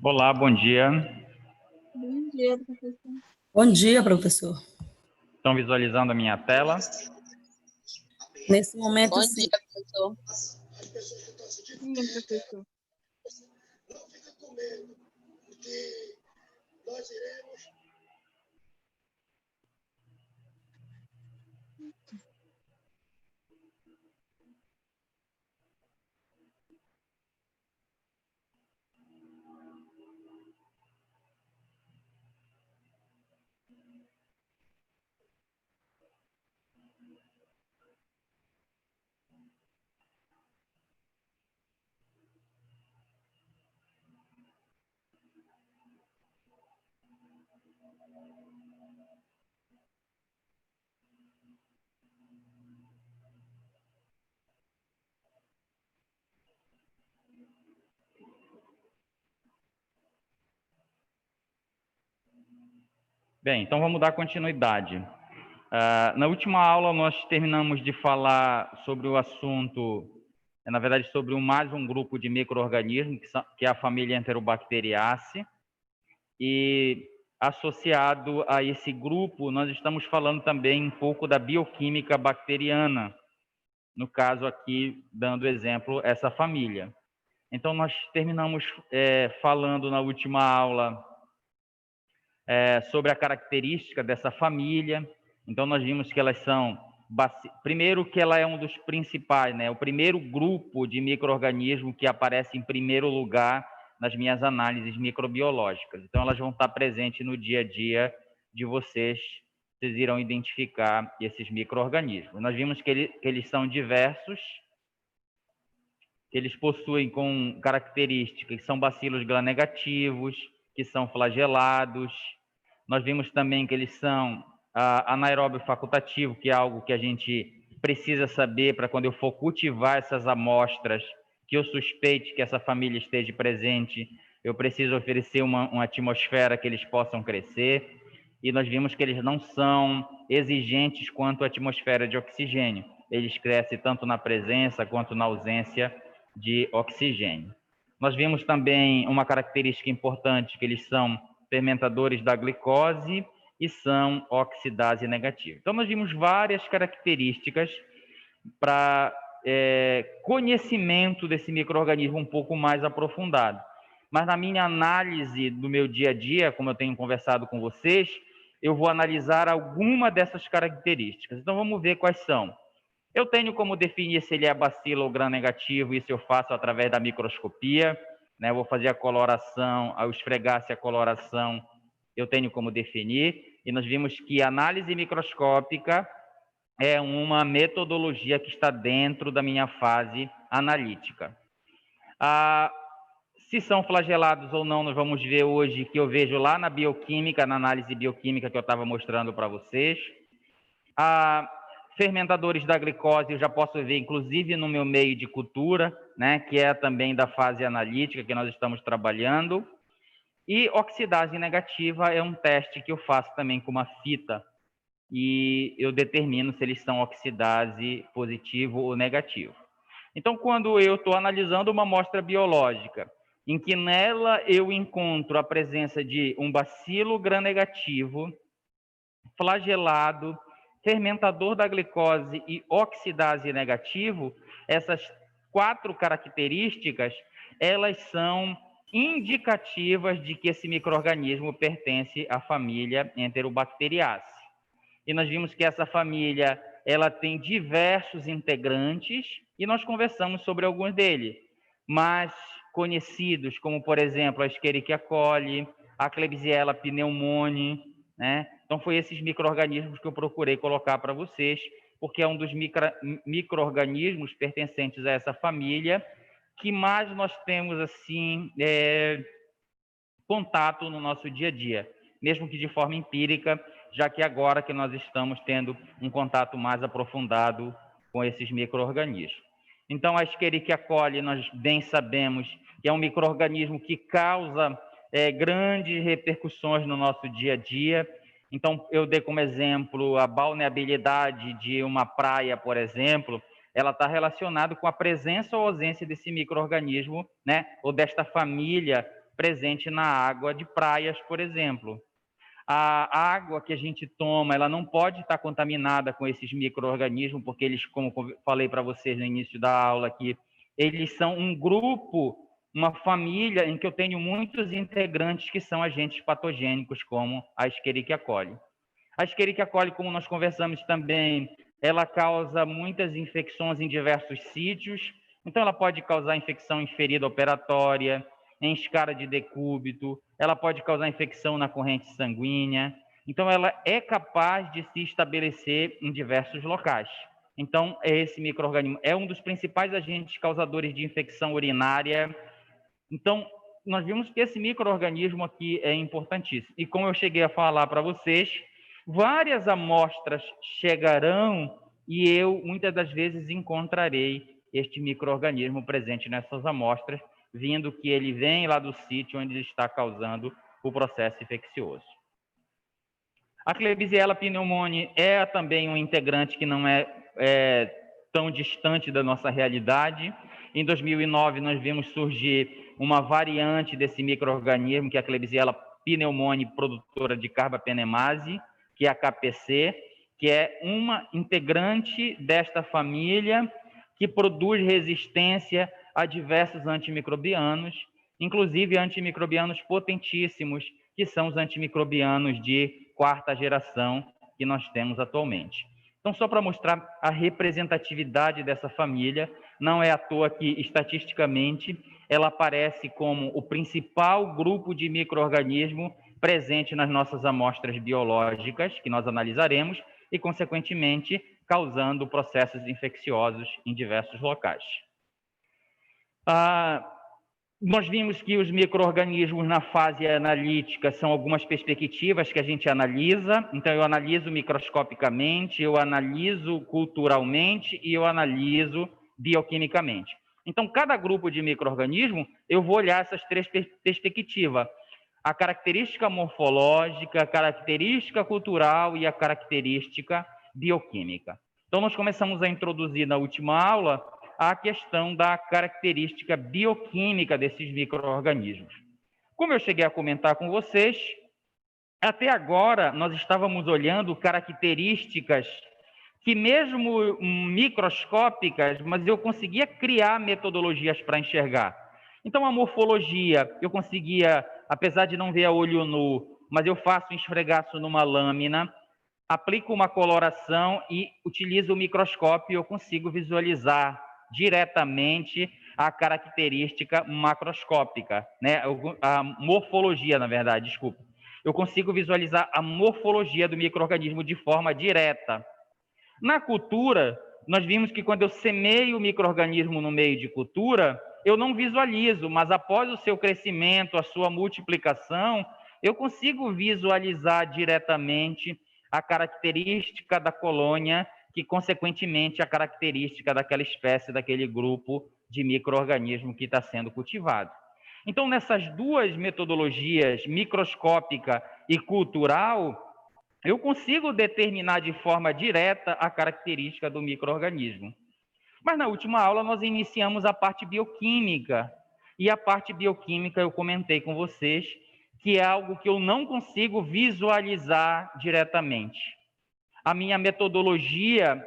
Olá, bom dia. Bom dia, professor. Bom dia, professor. Estão visualizando a minha tela? Nesse momento, Bom sim. dia, professor. Sim, professor. Bem, então vamos dar continuidade. Na última aula, nós terminamos de falar sobre o assunto, na verdade, sobre mais um grupo de micro-organismos, que é a família Enterobacteriaceae. E associado a esse grupo, nós estamos falando também um pouco da bioquímica bacteriana. No caso aqui, dando exemplo, essa família. Então, nós terminamos falando na última aula sobre a característica dessa família. Então, nós vimos que elas são... Primeiro, que ela é um dos principais, né? O primeiro grupo de micro-organismos que aparece em primeiro lugar nas minhas análises microbiológicas. Então, elas vão estar presentes no dia a dia de vocês. Vocês irão identificar esses micro-organismos. Nós vimos que eles são diversos, que eles possuem com características que são bacilos gram-negativos, que são flagelados. Nós vimos também que eles são anaeróbio facultativo, que é algo que a gente precisa saber para quando eu for cultivar essas amostras, que eu suspeite que essa família esteja presente, eu preciso oferecer uma atmosfera que eles possam crescer. E nós vimos que eles não são exigentes quanto a atmosfera de oxigênio. Eles crescem tanto na presença quanto na ausência de oxigênio. Nós vimos também uma característica importante, que eles são fermentadores da glicose e são oxidase negativa. Então, nós vimos várias características para conhecimento desse micro-organismo um pouco mais aprofundado. Mas na minha análise do meu dia a dia, como eu tenho conversado com vocês, eu vou analisar alguma dessas características. Então, vamos ver quais são. Eu tenho como definir se ele é bacilo ou gram-negativo, isso eu faço através da microscopia, né? Eu vou fazer a coloração, ao esfregar-se a coloração, eu tenho como definir, e nós vimos que a análise microscópica é uma metodologia que está dentro da minha fase analítica. Se são flagelados ou não, nós vamos ver hoje, que eu vejo lá na bioquímica, na análise bioquímica que eu estava mostrando para vocês. Fermentadores da glicose eu já posso ver, inclusive, no meu meio de cultura, né, que é também da fase analítica que nós estamos trabalhando. E oxidase negativa é um teste que eu faço também com uma fita e eu determino se eles são oxidase positivo ou negativo. Então, quando eu estou analisando uma amostra biológica, em que nela eu encontro a presença de um bacilo gram-negativo, flagelado, fermentador da glicose e oxidase negativo, essas 4 características, elas são indicativas de que esse micro-organismo pertence à família Enterobacteriaceae. E nós vimos que essa família, ela tem diversos integrantes, e nós conversamos sobre alguns deles, mais conhecidos, como, por exemplo, a Escherichia coli, a Klebsiella pneumoniae, né? Então, foi esses micro-organismos que eu procurei colocar para vocês, porque é um dos micro-organismos pertencentes a essa família que mais nós temos, assim, contato no nosso dia a dia, mesmo que de forma empírica, já que agora que nós estamos tendo um contato mais aprofundado com esses micro-organismos. Então, a Escherichia coli, nós bem sabemos que é um micro-organismo que causa grandes repercussões no nosso dia a dia. Então, eu dei como exemplo a balneabilidade de uma praia, por exemplo, ela está relacionada com a presença ou ausência desse micro-organismo, né, ou desta família presente na água de praias, por exemplo. A água que a gente toma, ela não pode estar contaminada com esses micro-organismos, porque eles, como falei para vocês no início da aula aqui, eles são um grupo, uma família em que eu tenho muitos integrantes que são agentes patogênicos, como a Escherichia coli. A Escherichia coli, como nós conversamos também, ela causa muitas infecções em diversos sítios. Então, ela pode causar infecção em ferida operatória, em escara de decúbito, ela pode causar infecção na corrente sanguínea. Então, ela é capaz de se estabelecer em diversos locais. Então, esse micro-organismo é um dos principais agentes causadores de infecção urinária. Então, nós vimos que esse micro-organismo aqui é importantíssimo. E como eu cheguei a falar para vocês, várias amostras chegarão e eu, muitas das vezes, encontrarei este micro-organismo presente nessas amostras, vindo que ele vem lá do sítio onde ele está causando o processo infeccioso. A Klebsiella pneumoniae é também um integrante que não é tão distante da nossa realidade. Em 2009, nós vimos surgir uma variante desse micro-organismo, que é a Klebsiella pneumoniae produtora de carbapenemase, que é a KPC, que é uma integrante desta família que produz resistência a diversos antimicrobianos, inclusive antimicrobianos potentíssimos, que são os antimicrobianos de quarta geração que nós temos atualmente. Então, só para mostrar a representatividade dessa família, não é à toa que, estatisticamente, ela aparece como o principal grupo de micro-organismo presente nas nossas amostras biológicas, que nós analisaremos, e, consequentemente, causando processos infecciosos em diversos locais. Nós vimos que os micro-organismos na fase analítica são algumas perspectivas que a gente analisa. Então, eu analiso microscopicamente, eu analiso culturalmente e eu analiso bioquimicamente. Então, cada grupo de micro-organismo, eu vou olhar essas três perspectivas. A característica morfológica, a característica cultural e a característica bioquímica. Então, nós começamos a introduzir na última aula a questão da característica bioquímica desses micro-organismos. Como eu cheguei a comentar com vocês, até agora nós estávamos olhando características que mesmo microscópicas, mas eu conseguia criar metodologias para enxergar. Então, a morfologia, eu conseguia, apesar de não ver a olho nu, mas eu faço um esfregaço numa lâmina, aplico uma coloração e utilizo o microscópio e eu consigo visualizar diretamente a característica macroscópica, né? A morfologia, na verdade, desculpa. Eu consigo visualizar a morfologia do micro-organismo de forma direta. Na cultura, nós vimos que quando eu semeio o micro-organismo no meio de cultura, eu não visualizo, mas após o seu crescimento, a sua multiplicação, eu consigo visualizar diretamente a característica da colônia, que, consequentemente, a característica daquela espécie, daquele grupo de micro-organismo que está sendo cultivado. Então, nessas duas metodologias, microscópica e cultural, eu consigo determinar de forma direta a característica do micro-organismo. Mas na última aula nós iniciamos a parte bioquímica. E a parte bioquímica eu comentei com vocês que é algo que eu não consigo visualizar diretamente. A minha metodologia,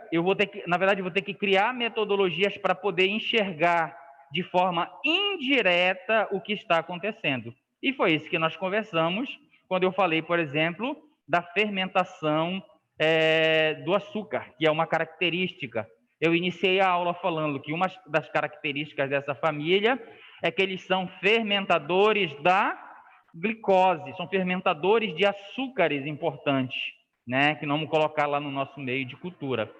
na verdade, vou ter que criar metodologias para poder enxergar de forma indireta o que está acontecendo. E foi isso que nós conversamos quando eu falei, por exemplo, da fermentação do açúcar, que é uma característica. Eu iniciei a aula falando que uma das características dessa família é que eles são fermentadores da glicose, são fermentadores de açúcares importantes, né, que não vamos colocar lá no nosso meio de cultura.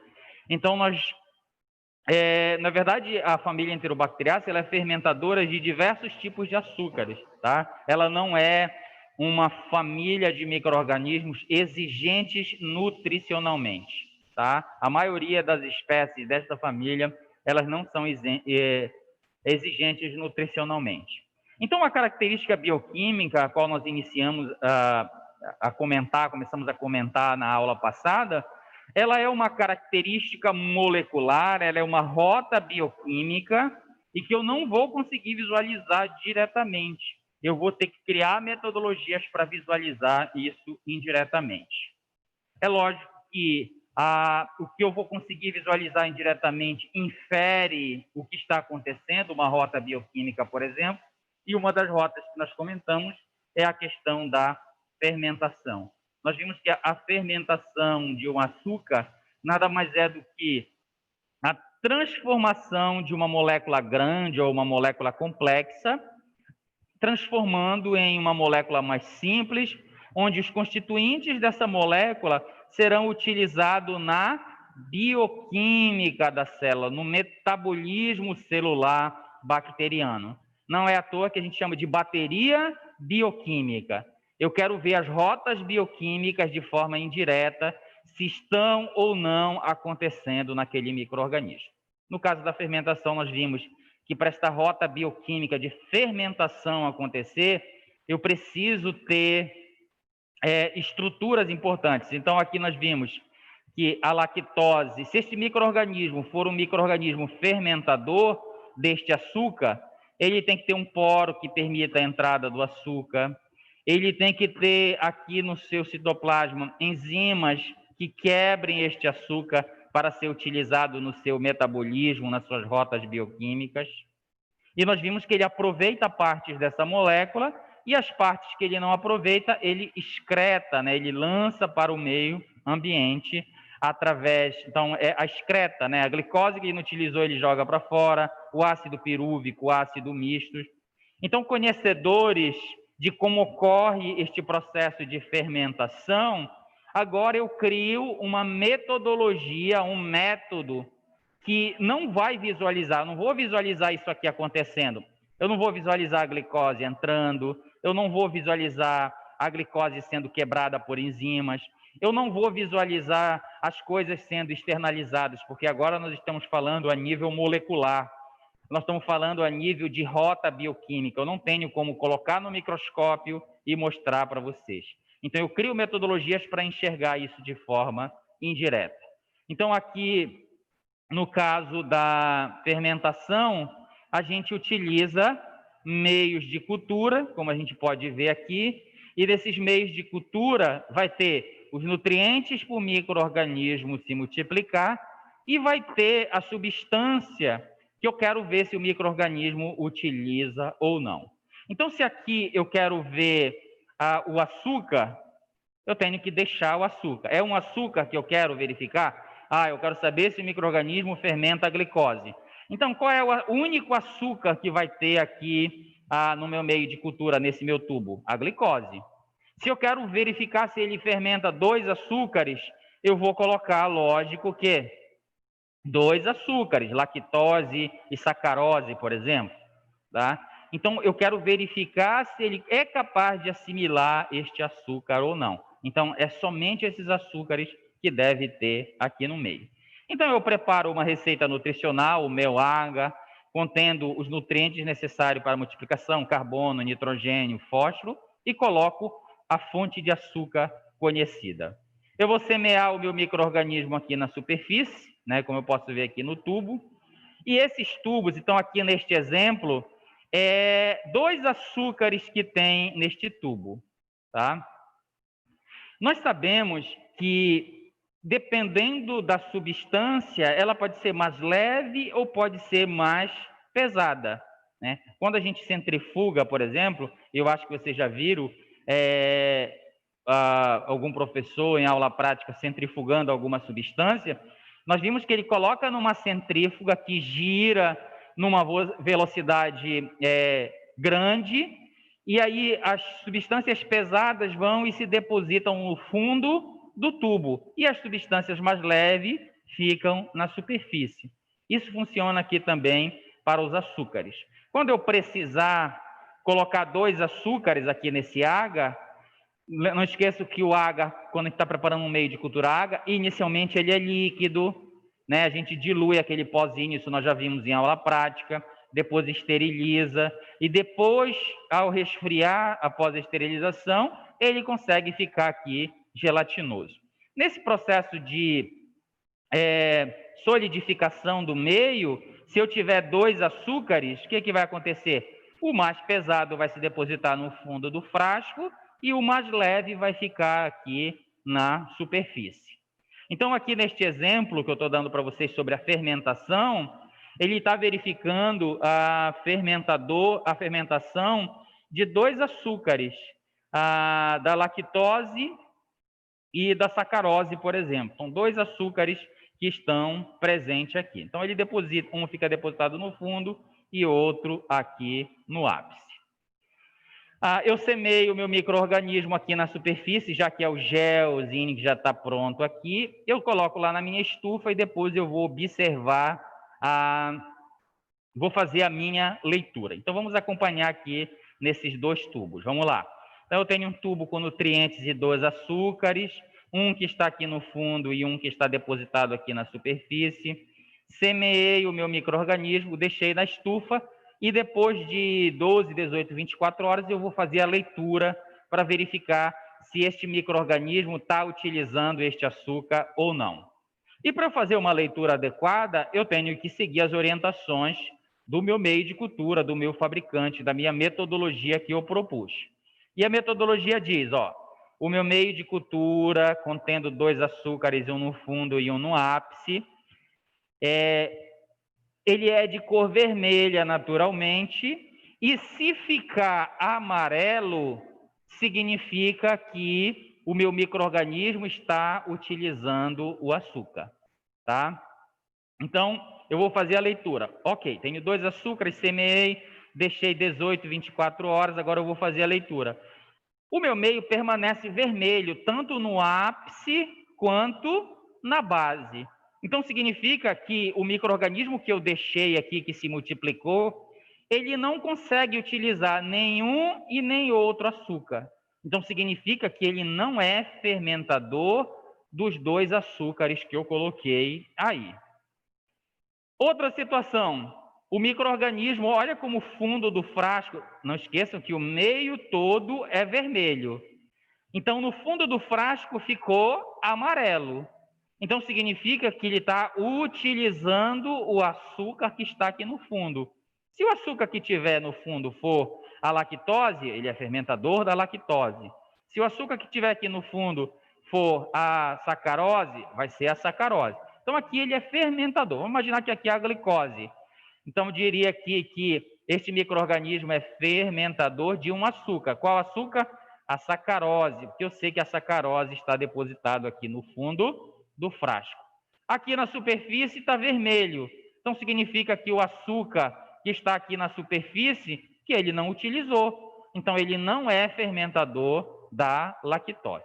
Então, na verdade, a família Enterobacteriaceae ela é fermentadora de diversos tipos de açúcares, tá? Ela não é uma família de micro-organismos exigentes nutricionalmente, tá? A maioria das espécies desta família, elas não são exigentes nutricionalmente. Então, a característica bioquímica, a qual nós iniciamos começamos a comentar na aula passada, ela é uma característica molecular, ela é uma rota bioquímica e que eu não vou conseguir visualizar diretamente. eu vou ter que criar metodologias para visualizar isso indiretamente. É lógico que o que eu vou conseguir visualizar indiretamente infere o que está acontecendo, uma rota bioquímica, por exemplo, e uma das rotas que nós comentamos é a questão da fermentação. Nós vimos que a fermentação de um açúcar nada mais é do que a transformação de uma molécula grande ou uma molécula complexa, transformando em uma molécula mais simples, onde os constituintes dessa molécula serão utilizados na bioquímica da célula, no metabolismo celular bacteriano. Não é à toa que a gente chama de bateria bioquímica. Eu quero ver as rotas bioquímicas de forma indireta, se estão ou não acontecendo naquele micro-organismo. No caso da fermentação, nós vimos que para esta rota bioquímica de fermentação acontecer, eu preciso ter estruturas importantes. Então, aqui nós vimos que a lactose, se este micro-organismo for um micro-organismo fermentador deste açúcar, ele tem que ter um poro que permita a entrada do açúcar, ele tem que ter aqui no seu citoplasma enzimas que quebrem este açúcar para ser utilizado no seu metabolismo, nas suas rotas bioquímicas. E nós vimos que ele aproveita partes dessa molécula e as partes que ele não aproveita, ele excreta, né? Ele lança para o meio ambiente através... Então, é a excreta, né? A glicose que ele não utilizou, ele joga para fora, o ácido pirúvico, o ácido misto. Então, conhecedores de como ocorre este processo de fermentação, agora eu crio uma metodologia, um método que não vai visualizar, não vou visualizar isso aqui acontecendo. Eu não vou visualizar a glicose entrando, eu não vou visualizar a glicose sendo quebrada por enzimas, eu não vou visualizar as coisas sendo externalizadas, porque agora nós estamos falando a nível molecular, nós estamos falando a nível de rota bioquímica, eu não tenho como colocar no microscópio e mostrar para vocês. Então, eu crio metodologias para enxergar isso de forma indireta. Então, aqui, no caso da fermentação, a gente utiliza meios de cultura, como a gente pode ver aqui, e desses meios de cultura vai ter os nutrientes para o micro-organismo se multiplicar e vai ter a substância que eu quero ver se o micro-organismo utiliza ou não. Então, se aqui eu quero ver o açúcar, eu tenho que deixar o açúcar. É um açúcar que eu quero verificar? Eu quero saber se o micro-organismo fermenta a glicose. Então, qual é o único açúcar que vai ter aqui no meu meio de cultura, nesse meu tubo? A glicose. Se eu quero verificar se ele fermenta 2 açúcares, eu vou colocar, lógico, que 2 açúcares, lactose e sacarose, por exemplo. Tá? Então, eu quero verificar se ele é capaz de assimilar este açúcar ou não. Então, é somente esses açúcares que deve ter aqui no meio. Então, eu preparo uma receita nutricional, o meu AGA, contendo os nutrientes necessários para a multiplicação, carbono, nitrogênio, fósforo, e coloco a fonte de açúcar conhecida. Eu vou semear o meu micro-organismo aqui na superfície, né, como eu posso ver aqui no tubo, e esses tubos, então aqui neste exemplo, 2 açúcares que tem neste tubo, tá? Nós sabemos que, dependendo da substância, ela pode ser mais leve ou pode ser mais pesada, né? Quando a gente centrifuga, por exemplo, eu acho que vocês já viram algum professor em aula prática centrifugando alguma substância, nós vimos que ele coloca numa centrífuga que gira numa velocidade grande, e aí as substâncias pesadas vão e se depositam no fundo do tubo, e as substâncias mais leves ficam na superfície. Isso funciona aqui também para os açúcares. Quando eu precisar colocar 2 açúcares aqui nesse AGA, não esqueço que o AGA, quando a gente está preparando um meio de cultura AGA, inicialmente ele é líquido, né? A gente dilui aquele pozinho, isso nós já vimos em aula prática, depois esteriliza, e depois, ao resfriar, após a esterilização, ele consegue ficar aqui gelatinoso. Nesse processo de solidificação do meio, se eu tiver 2 açúcares, o que vai acontecer? O mais pesado vai se depositar no fundo do frasco e o mais leve vai ficar aqui na superfície. Então, aqui neste exemplo que eu estou dando para vocês sobre a fermentação, ele está verificando a fermentação de 2 açúcares, da lactose e da sacarose, por exemplo. São 2 açúcares que estão presentes aqui. Então, ele deposita, um fica depositado no fundo e outro aqui no ápice. Eu semeio o meu micro-organismo aqui na superfície, já que é o gelzinho que já está pronto aqui. Eu coloco lá na minha estufa e depois eu vou observar, vou fazer a minha leitura. Então, vamos acompanhar aqui nesses 2 tubos. Vamos lá. Então, eu tenho um tubo com nutrientes e 2 açúcares, um que está aqui no fundo e um que está depositado aqui na superfície. Semeei o meu micro-organismo, deixei na estufa e depois de 12, 18, 24 horas eu vou fazer a leitura para verificar se este micro-organismo está utilizando este açúcar ou não. E para fazer uma leitura adequada, eu tenho que seguir as orientações do meu meio de cultura, do meu fabricante, da minha metodologia que eu propus. E a metodologia diz, o meu meio de cultura, contendo 2 açúcares, um no fundo e um no ápice, ele é de cor vermelha naturalmente, e se ficar amarelo, significa que o meu micro-organismo está utilizando o açúcar, tá? Então, eu vou fazer a leitura. Ok, tenho 2 açúcares, semeei, deixei 18, 24 horas, agora eu vou fazer a leitura. O meu meio permanece vermelho, tanto no ápice quanto na base. Então, significa que o micro-organismo que eu deixei aqui, que se multiplicou, ele não consegue utilizar nenhum e nem outro açúcar. Então, significa que ele não é fermentador dos 2 açúcares que eu coloquei aí. Outra situação, o micro-organismo, olha como o fundo do frasco, não esqueçam que o meio todo é vermelho. Então, no fundo do frasco ficou amarelo. Então, significa que ele está utilizando o açúcar que está aqui no fundo. Se o açúcar que tiver no fundo for a lactose, ele é fermentador da lactose. Se o açúcar que tiver aqui no fundo for a sacarose, vai ser a sacarose. Então, aqui ele é fermentador. Vamos imaginar que aqui é a glicose. Então, eu diria aqui que este micro-organismo é fermentador de um açúcar. Qual açúcar? A sacarose, porque eu sei que a sacarose está depositado aqui no fundo do frasco. Aqui na superfície está vermelho. Então, significa que o açúcar que está aqui na superfície, que ele não utilizou. Então, ele não é fermentador da lactose.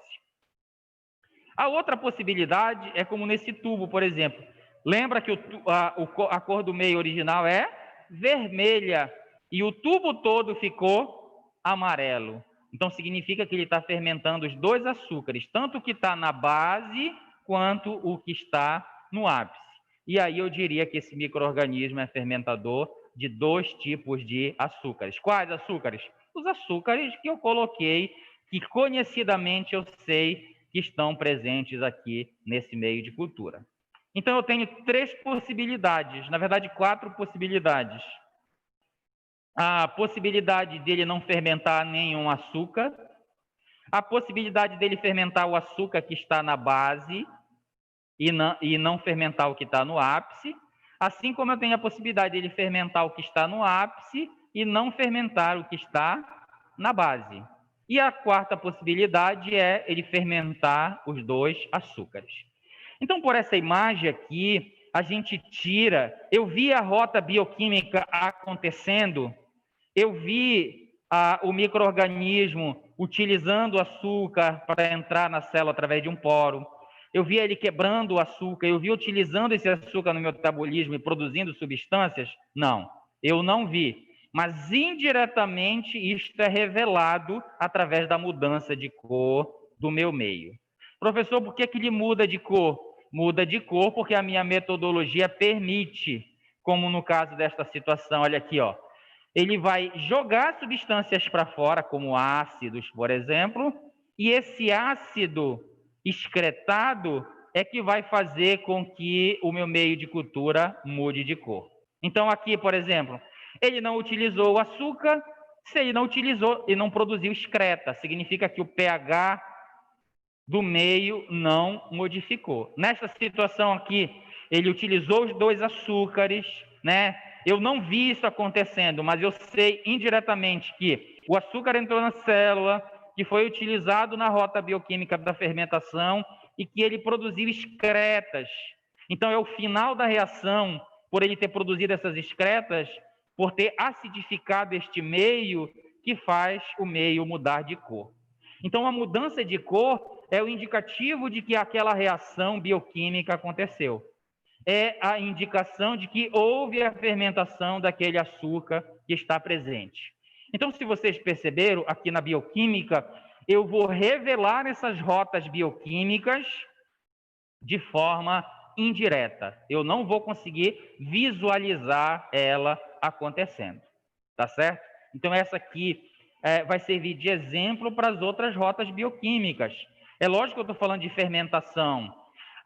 A outra possibilidade é como nesse tubo, por exemplo. Lembra que a cor do meio original é vermelha e o tubo todo ficou amarelo. Então, significa que ele está fermentando os 2 açúcares, tanto o que está na base quanto o que está no ápice. E aí eu diria que esse micro-organismo é fermentador de 2 tipos de açúcares. Quais açúcares? Os açúcares que eu coloquei, que conhecidamente eu sei que estão presentes aqui nesse meio de cultura. Então, eu tenho 3 possibilidades, na verdade, 4 possibilidades. A possibilidade dele não fermentar nenhum açúcar, a possibilidade dele fermentar o açúcar que está na base e não fermentar o que está no ápice, assim como eu tenho a possibilidade dele fermentar o que está no ápice e não fermentar o que está na base. E a 4ª possibilidade é ele fermentar os 2 açúcares. Então, por essa imagem aqui, a gente tira... Eu vi a rota bioquímica acontecendo, eu vi o micro-organismo utilizando o açúcar para entrar na célula através de um poro, eu vi ele quebrando o açúcar, eu vi utilizando esse açúcar no meu metabolismo e produzindo substâncias? Não, eu não vi. Mas, indiretamente, isto é revelado através da mudança de cor do meu meio. Professor, por que ele muda de cor? Muda de cor porque a minha metodologia permite, como no caso desta situação, olha aqui, ele vai jogar substâncias para fora, como ácidos, por exemplo, e esse ácido excretado é que vai fazer com que o meu meio de cultura mude de cor. Então, aqui, por exemplo, Ele não utilizou o açúcar. Se ele não utilizou e não produziu excreta, significa que o pH do meio não modificou. Nessa situação aqui, ele utilizou os 2 açúcares, né? Eu não vi isso acontecendo, mas eu sei indiretamente que o açúcar entrou na célula, que foi utilizado na rota bioquímica da fermentação e que ele produziu excretas. Então, é o final da reação, por ele ter produzido essas excretas, por ter acidificado este meio, que faz o meio mudar de cor. Então, a mudança de cor é o indicativo de que aquela reação bioquímica aconteceu. É a indicação de que houve a fermentação daquele açúcar que está presente. Então, se vocês perceberam, aqui na bioquímica, eu vou revelar essas rotas bioquímicas de forma indireta. Eu não vou conseguir visualizar ela acontecendo. Tá certo? Então, essa aqui vai servir de exemplo para as outras rotas bioquímicas. É lógico que eu estou falando de fermentação.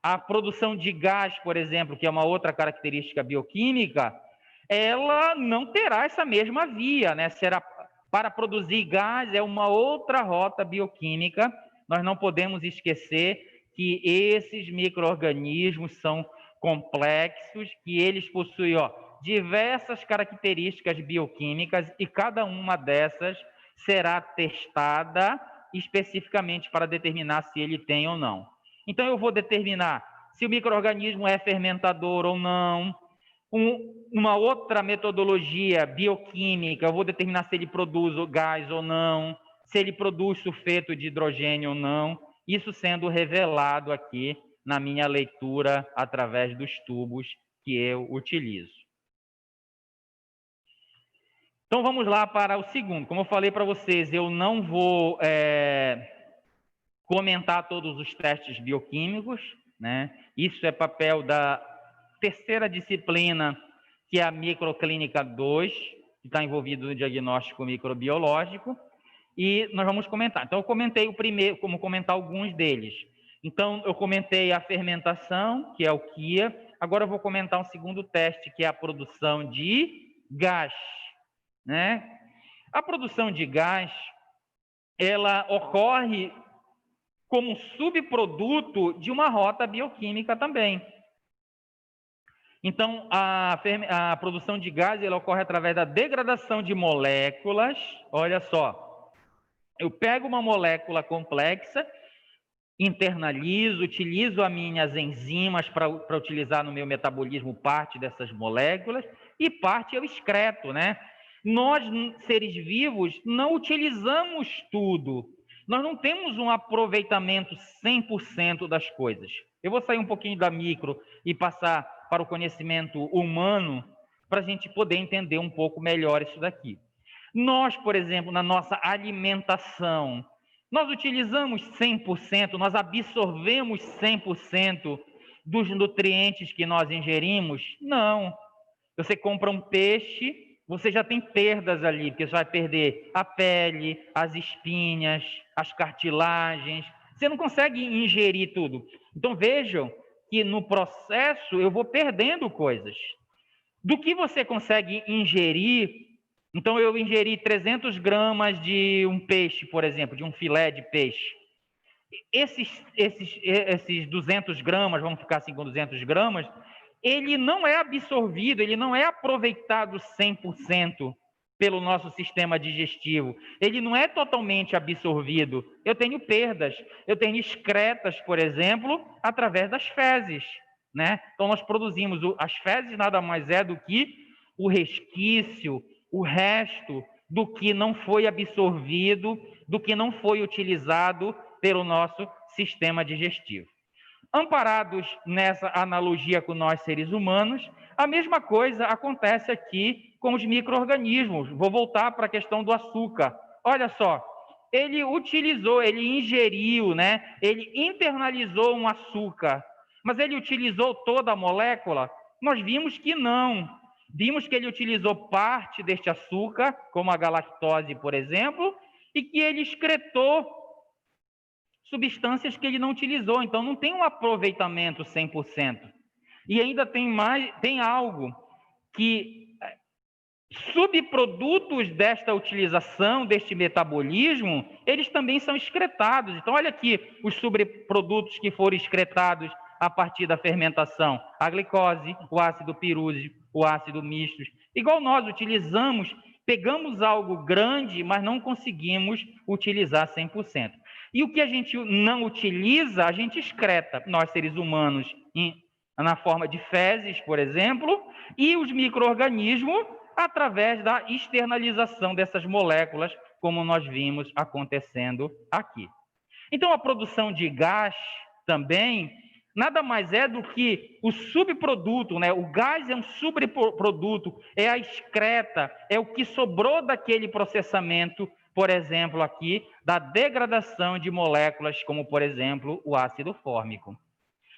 A produção de gás, por exemplo, que é uma outra característica bioquímica, ela não terá essa mesma via, né? Será para produzir gás, é uma outra rota bioquímica. Nós não podemos esquecer que esses micro-organismos são complexos, que eles possuem diversas características bioquímicas e cada uma dessas será testada especificamente para determinar se ele tem ou não. Então, eu vou determinar se o micro-organismo é fermentador ou não. Uma outra metodologia bioquímica, eu vou determinar se ele produz gás ou não, se ele produz sulfeto de hidrogênio ou não. Isso sendo revelado aqui na minha leitura através dos tubos que eu utilizo. Então, vamos lá para o segundo. Como eu falei para vocês, eu não vou comentar todos os testes bioquímicos, né? Isso é papel da terceira disciplina, que é a Microclínica 2, que está envolvido no diagnóstico microbiológico, e nós vamos comentar. Então, eu comentei o primeiro, como comentar alguns deles. Então, eu comentei a fermentação, que é o QIA. Agora eu vou comentar um segundo teste, que é a produção de gás, né? A produção de gás, ela ocorre como subproduto de uma rota bioquímica também. Então, a produção de gás ela ocorre através da degradação de moléculas. Olha só, eu pego uma molécula complexa, internalizo, utilizo as minhas enzimas para utilizar no meu metabolismo parte dessas moléculas e parte eu excreto, né? Nós, seres vivos, não utilizamos tudo. Nós não temos um aproveitamento 100% das coisas. Eu vou sair um pouquinho da micro e passar para o conhecimento humano para a gente poder entender um pouco melhor isso daqui. Nós, por exemplo, na nossa alimentação, nós utilizamos 100%, nós absorvemos 100% dos nutrientes que nós ingerimos? Não. Você compra um peixe, você já tem perdas ali, porque você vai perder a pele, as espinhas, as cartilagens. Você não consegue ingerir tudo. Então, vejam que no processo eu vou perdendo coisas. Do que você consegue ingerir, então eu ingeri 300 gramas de um peixe, por exemplo, de um filé de peixe. Esses 200 gramas, vamos ficar assim com 200 gramas, ele não é absorvido, ele não é aproveitado 100% pelo nosso sistema digestivo. Ele não é totalmente absorvido. Eu tenho perdas, eu tenho excretas, por exemplo, através das fezes, né? Então, nós produzimos, as fezes nada mais é do que o resquício, o resto do que não foi absorvido, do que não foi utilizado pelo nosso sistema digestivo. Amparados nessa analogia com nós seres humanos, a mesma coisa acontece aqui com os micro-organismos. Vou voltar para a questão do açúcar. Olha só, ele utilizou, ele ingeriu, né? Ele internalizou um açúcar, mas ele utilizou toda a molécula? Nós vimos que não. Vimos que ele utilizou parte deste açúcar, como a galactose, por exemplo, e que ele excretou substâncias que ele não utilizou. Então, não tem um aproveitamento 100%. E ainda tem algo que subprodutos desta utilização, deste metabolismo, eles também são excretados. Então, olha aqui os subprodutos que foram excretados a partir da fermentação: a glicose, o ácido pirúvico, o ácido misto. Igual nós utilizamos, pegamos algo grande, mas não conseguimos utilizar 100%. E o que a gente não utiliza, a gente excreta. Nós, seres humanos, na forma de fezes, por exemplo, e os micro-organismos através da externalização dessas moléculas, como nós vimos acontecendo aqui. Então, a produção de gás também nada mais é do que o subproduto, né? O gás é um subproduto, é a excreta, é o que sobrou daquele processamento, por exemplo, aqui, da degradação de moléculas, como, por exemplo, o ácido fórmico.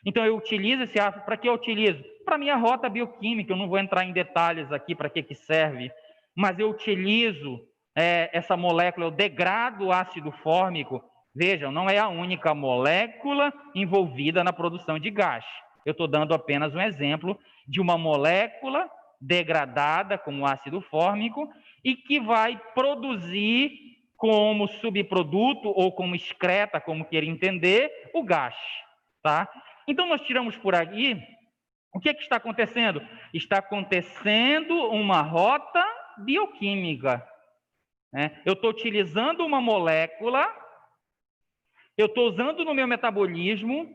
Então, eu utilizo esse ácido. Para que eu utilizo? Para minha rota bioquímica. Eu não vou entrar em detalhes aqui para que serve, mas eu utilizo essa molécula, eu degrado o ácido fórmico. Vejam, não é a única molécula envolvida na produção de gás. Eu estou dando apenas um exemplo de uma molécula degradada, como o ácido fórmico, e que vai produzir como subproduto ou como excreta, como queira entender, o gás, tá? Então, nós tiramos por aqui, o que está acontecendo? Está acontecendo uma rota bioquímica, né? Eu estou utilizando uma molécula, eu estou usando no meu metabolismo,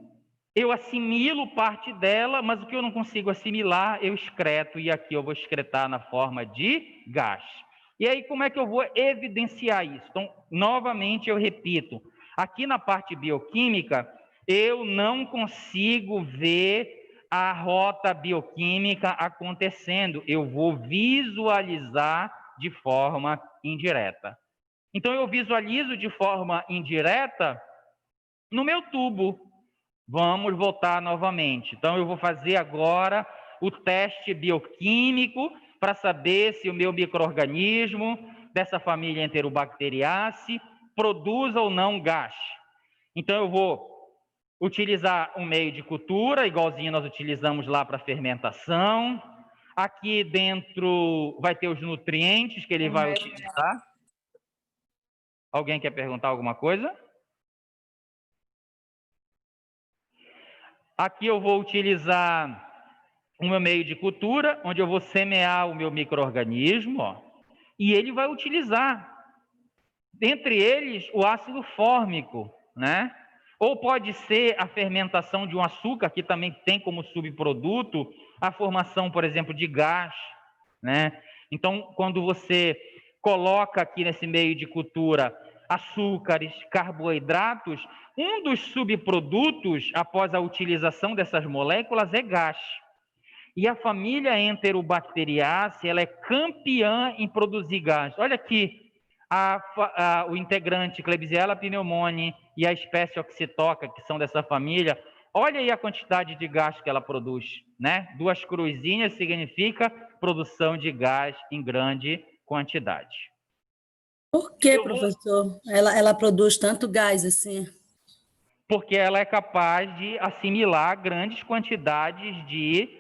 eu assimilo parte dela, mas o que eu não consigo assimilar, eu excreto, e aqui eu vou excretar na forma de gás. E aí, como é que eu vou evidenciar isso? Então, novamente, eu repito, aqui na parte bioquímica, eu não consigo ver a rota bioquímica acontecendo. Eu vou visualizar de forma indireta. Então, eu visualizo de forma indireta no meu tubo. Vamos voltar novamente. Então, eu vou fazer agora o teste bioquímico para saber se o meu micro-organismo dessa família Enterobacteriaceae produz ou não gás. Então, eu vou utilizar um meio de cultura, igualzinho nós utilizamos lá para fermentação. Aqui dentro vai ter os nutrientes que ele vai utilizar. Alguém quer perguntar alguma coisa? Aqui eu vou utilizar o meu meio de cultura, onde eu vou semear o meu micro-organismo, e ele vai utilizar, dentre eles, o ácido fórmico, né? Ou pode ser a fermentação de um açúcar, que também tem como subproduto a formação, por exemplo, de gás, né? Então, quando você coloca aqui nesse meio de cultura açúcares, carboidratos, um dos subprodutos, após a utilização dessas moléculas, é gás. E a família Enterobacteriaceae, ela é campeã em produzir gás. Olha aqui, o integrante Klebsiella pneumoniae e a espécie Oxytoca, que são dessa família, olha aí a quantidade de gás que ela produz, né? 2 cruzinhas significa produção de gás em grande quantidade. Por que, professor? Ela produz tanto gás assim? Porque ela é capaz de assimilar grandes quantidades de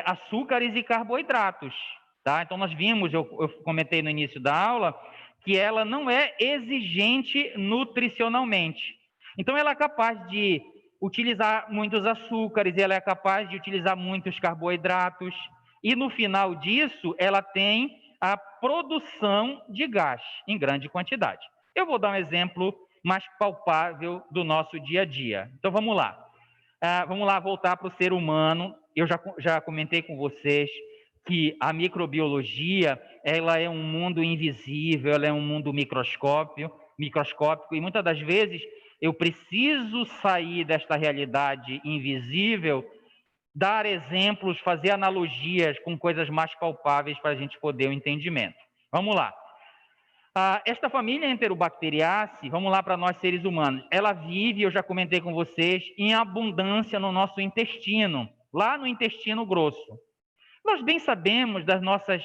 açúcares e carboidratos, tá? Então, nós vimos, eu comentei no início da aula, que ela não é exigente nutricionalmente. Então, ela é capaz de utilizar muitos açúcares, ela é capaz de utilizar muitos carboidratos, e no final disso, ela tem a produção de gás em grande quantidade. Eu vou dar um exemplo mais palpável do nosso dia a dia. Então, vamos lá. Vamos lá voltar para o ser humano. Eu já comentei com vocês que a microbiologia, ela é um mundo invisível, ela é um mundo microscópico, e muitas das vezes eu preciso sair desta realidade invisível, dar exemplos, fazer analogias com coisas mais palpáveis para a gente poder o entendimento. Vamos lá. Esta família Enterobacteriaceae, vamos lá para nós seres humanos, ela vive, eu já comentei com vocês, em abundância no nosso intestino, lá no intestino grosso. Nós bem sabemos das nossas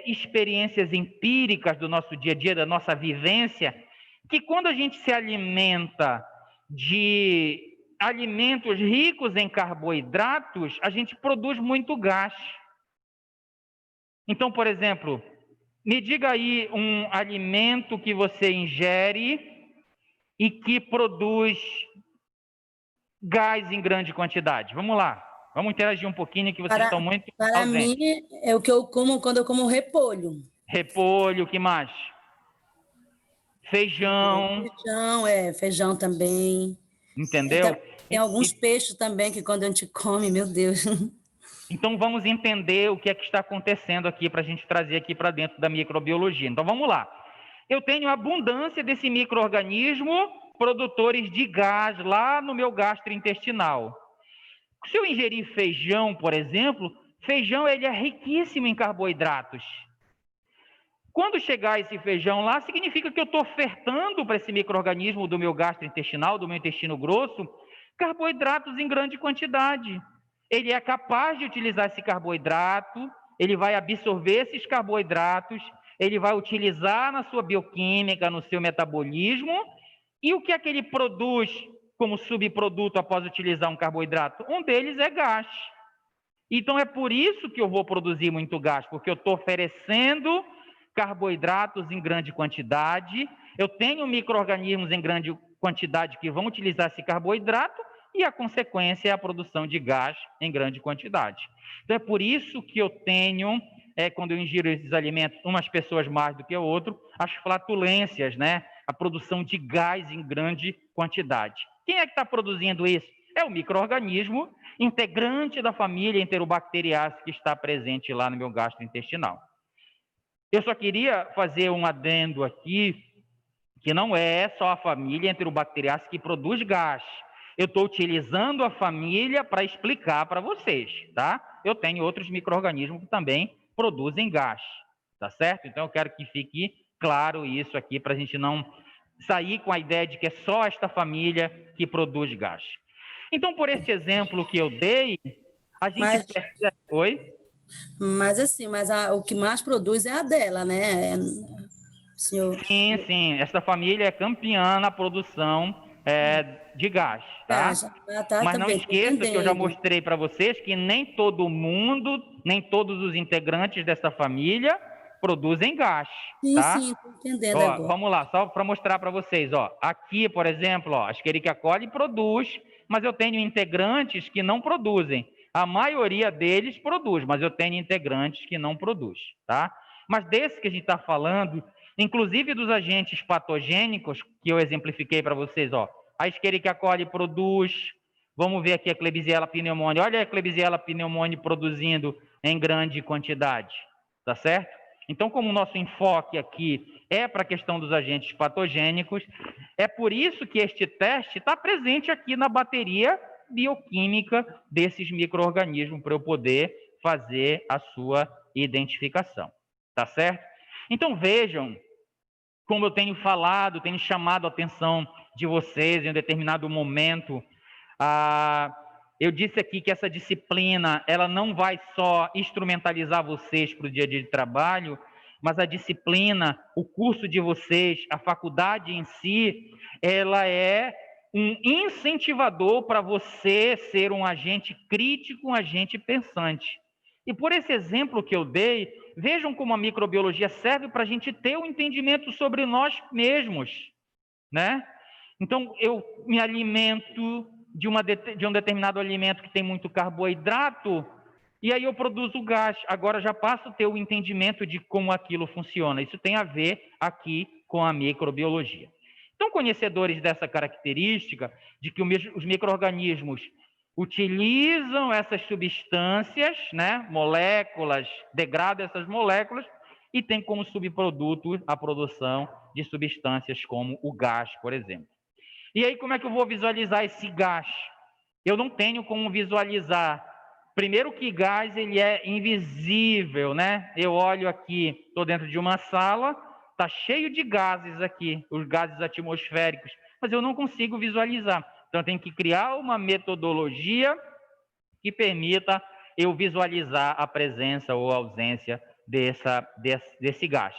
experiências empíricas do nosso dia a dia, da nossa vivência, que quando a gente se alimenta de alimentos ricos em carboidratos, a gente produz muito gás. Então, por exemplo, Me diga aí um alimento que você ingere e que produz gás em grande quantidade. Vamos lá. Vamos interagir um pouquinho, que vocês estão muito Para mim, ausentes. é o que eu como quando eu como repolho. Repolho, que mais? Feijão, Feijão também. entendeu? Tem alguns peixes também que quando a gente come, meu Deus. Então vamos entender o que é que está acontecendo aqui para a gente trazer aqui para dentro da microbiologia. Então vamos lá. Eu tenho abundância desse micro-organismo produtores de gás lá no meu gastrointestinal. Se eu ingerir feijão, por exemplo, feijão ele é riquíssimo em carboidratos. Quando chegar esse feijão lá, significa que eu estou ofertando para esse micro-organismo do meu gastrointestinal, do meu intestino grosso, carboidratos em grande quantidade. Ele é capaz de utilizar esse carboidrato, ele vai absorver esses carboidratos, ele vai utilizar na sua bioquímica, no seu metabolismo, e o que é que ele produz como subproduto após utilizar um carboidrato? Um deles é gás. Então é por isso que eu vou produzir muito gás, porque eu estou oferecendo carboidratos em grande quantidade, eu tenho micro-organismos em grande quantidade que vão utilizar esse carboidrato, e a consequência é a produção de gás em grande quantidade. Então é por isso que eu tenho, quando eu ingiro esses alimentos, umas pessoas mais do que o outro, as flatulências, né? A produção de gás em grande quantidade. Quem é que está produzindo isso? É o micro-organismo integrante da família Enterobacteriaceae que está presente lá no meu gastrointestinal. Eu só queria fazer um adendo aqui, que não é só a família Enterobacteriaceae que produz gás. Eu estou utilizando a família para explicar para vocês, tá? Eu tenho outros micro-organismos que também produzem gás, tá certo? Então eu quero que fique claro isso aqui, para a gente não sair com a ideia de que é só esta família que produz gás. Então, por esse exemplo que eu dei, a gente percebe... Oi? Mas assim, o que mais produz é a dela, né? Senhor... Sim. Essa família é campeã na produção de gás, tá? Mas não esqueça que eu já mostrei para vocês que nem todo mundo, nem todos os integrantes dessa família produzem gás, tá? Sim, estou entendendo agora. Vamos lá, só para mostrar para vocês, ó. Aqui, por exemplo, ó, a Escherichia coli produz, mas eu tenho integrantes que não produzem. A maioria deles produz, mas eu tenho integrantes que não produz, tá? Mas desse que a gente está falando, inclusive dos agentes patogênicos, que eu exemplifiquei para vocês, ó. A Escherichia coli produz, vamos ver aqui a Klebsiella pneumoniae. Olha a Klebsiella pneumoniae produzindo em grande quantidade, tá certo? Então, como o nosso enfoque aqui é para a questão dos agentes patogênicos, é por isso que este teste está presente aqui na bateria bioquímica desses micro-organismos, para eu poder fazer a sua identificação, tá certo? Então, vejam como eu tenho falado, tenho chamado a atenção de vocês em um determinado momento. Eu disse aqui que essa disciplina, ela não vai só instrumentalizar vocês para o dia a dia de trabalho, mas a disciplina, o curso de vocês, a faculdade em si, ela é um incentivador para você ser um agente crítico, um agente pensante. E por esse exemplo que eu dei, vejam como a microbiologia serve para a gente ter um entendimento sobre nós mesmos, né? Então, eu me alimento de um determinado alimento que tem muito carboidrato, e aí eu produzo gás. Agora já passo a ter o entendimento de como aquilo funciona. Isso tem a ver aqui com a microbiologia. Então, conhecedores dessa característica, de que os micro-organismos utilizam essas substâncias, né, moléculas, degradam essas moléculas, e tem como subproduto a produção de substâncias como o gás, por exemplo. E aí, como é que eu vou visualizar esse gás? Eu não tenho como visualizar. Primeiro que gás, ele é invisível, né? Eu olho aqui, estou dentro de uma sala, está cheio de gases aqui, os gases atmosféricos, mas eu não consigo visualizar. Então, eu tenho que criar uma metodologia que permita eu visualizar a presença ou a ausência desse gás.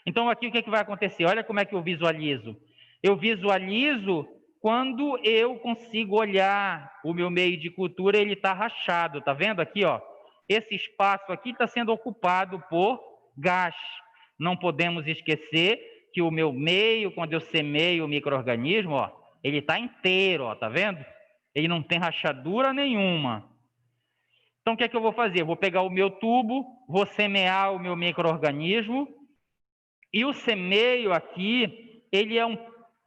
Então, aqui o que vai acontecer? Olha como é que eu visualizo. Eu visualizo quando eu consigo olhar o meu meio de cultura, ele está rachado. Está vendo aqui, ó? Esse espaço aqui está sendo ocupado por gás. não podemos esquecer que o meu meio, quando eu semeio o micro-organismo, ó, ele está inteiro, ó, tá vendo? Ele não tem rachadura nenhuma. Então, o que é que eu vou fazer? Eu vou pegar o meu tubo, vou semear o meu micro-organismo, e o semeio aqui, ele é um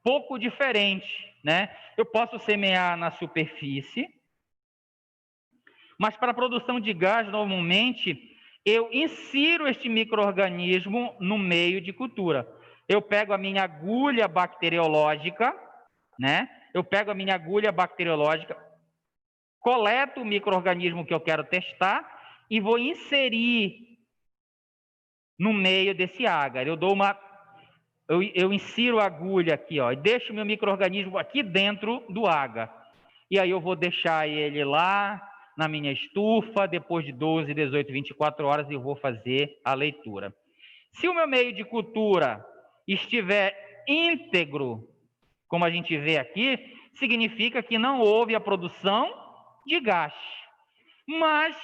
pouco diferente, né? Eu posso semear na superfície, mas para a produção de gás, normalmente, eu insiro este micro-organismo no meio de cultura. Eu pego a minha agulha bacteriológica, né? Eu pego a minha agulha bacteriológica, coleto o micro-organismo que eu quero testar e vou inserir no meio desse agar. Eu insiro a agulha aqui, ó, e deixo o meu micro-organismo aqui dentro do agar. E aí eu vou deixar ele lá na minha estufa, depois de 12, 18, 24 horas eu vou fazer a leitura. Se o meu meio de cultura estiver íntegro, como a gente vê aqui, significa que não houve a produção de gás. Mas,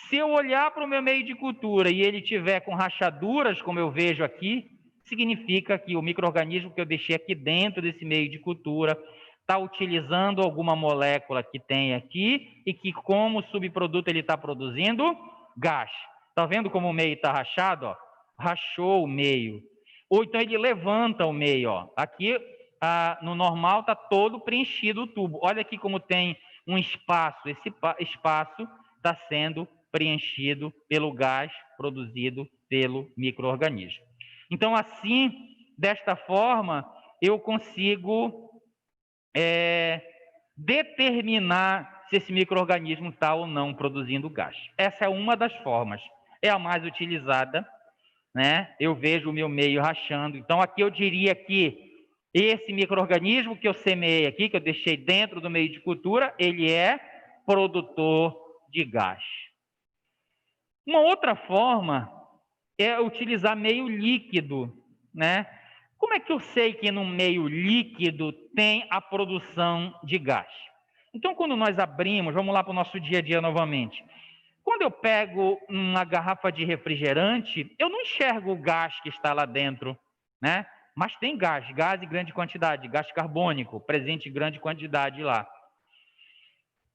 se eu olhar para o meu meio de cultura e ele tiver com rachaduras, como eu vejo aqui, significa que o micro-organismo que eu deixei aqui dentro desse meio de cultura está utilizando alguma molécula que tem aqui e que, como subproduto, ele está produzindo gás. Está vendo como o meio está rachado? Ó? Rachou o meio. Ou então ele levanta o meio. Ó. Aqui, no normal, está todo preenchido o tubo. Olha aqui como tem um espaço. Esse espaço está sendo preenchido pelo gás produzido pelo micro-organismo. Então, assim, desta forma, eu consigo determinar se esse micro-organismo está ou não produzindo gás. Essa é uma das formas, é a mais utilizada, né? Eu vejo o meu meio rachando. Então, aqui eu diria que esse micro-organismo que eu semeei aqui, que eu deixei dentro do meio de cultura, ele é produtor de gás. Uma outra forma é utilizar meio líquido, né? Como é que eu sei que no meio líquido tem a produção de gás? Então, quando nós abrimos, vamos lá para o nosso dia a dia novamente. Quando eu pego uma garrafa de refrigerante, eu não enxergo o gás que está lá dentro, né? Mas tem gás em grande quantidade, gás carbônico, presente em grande quantidade lá.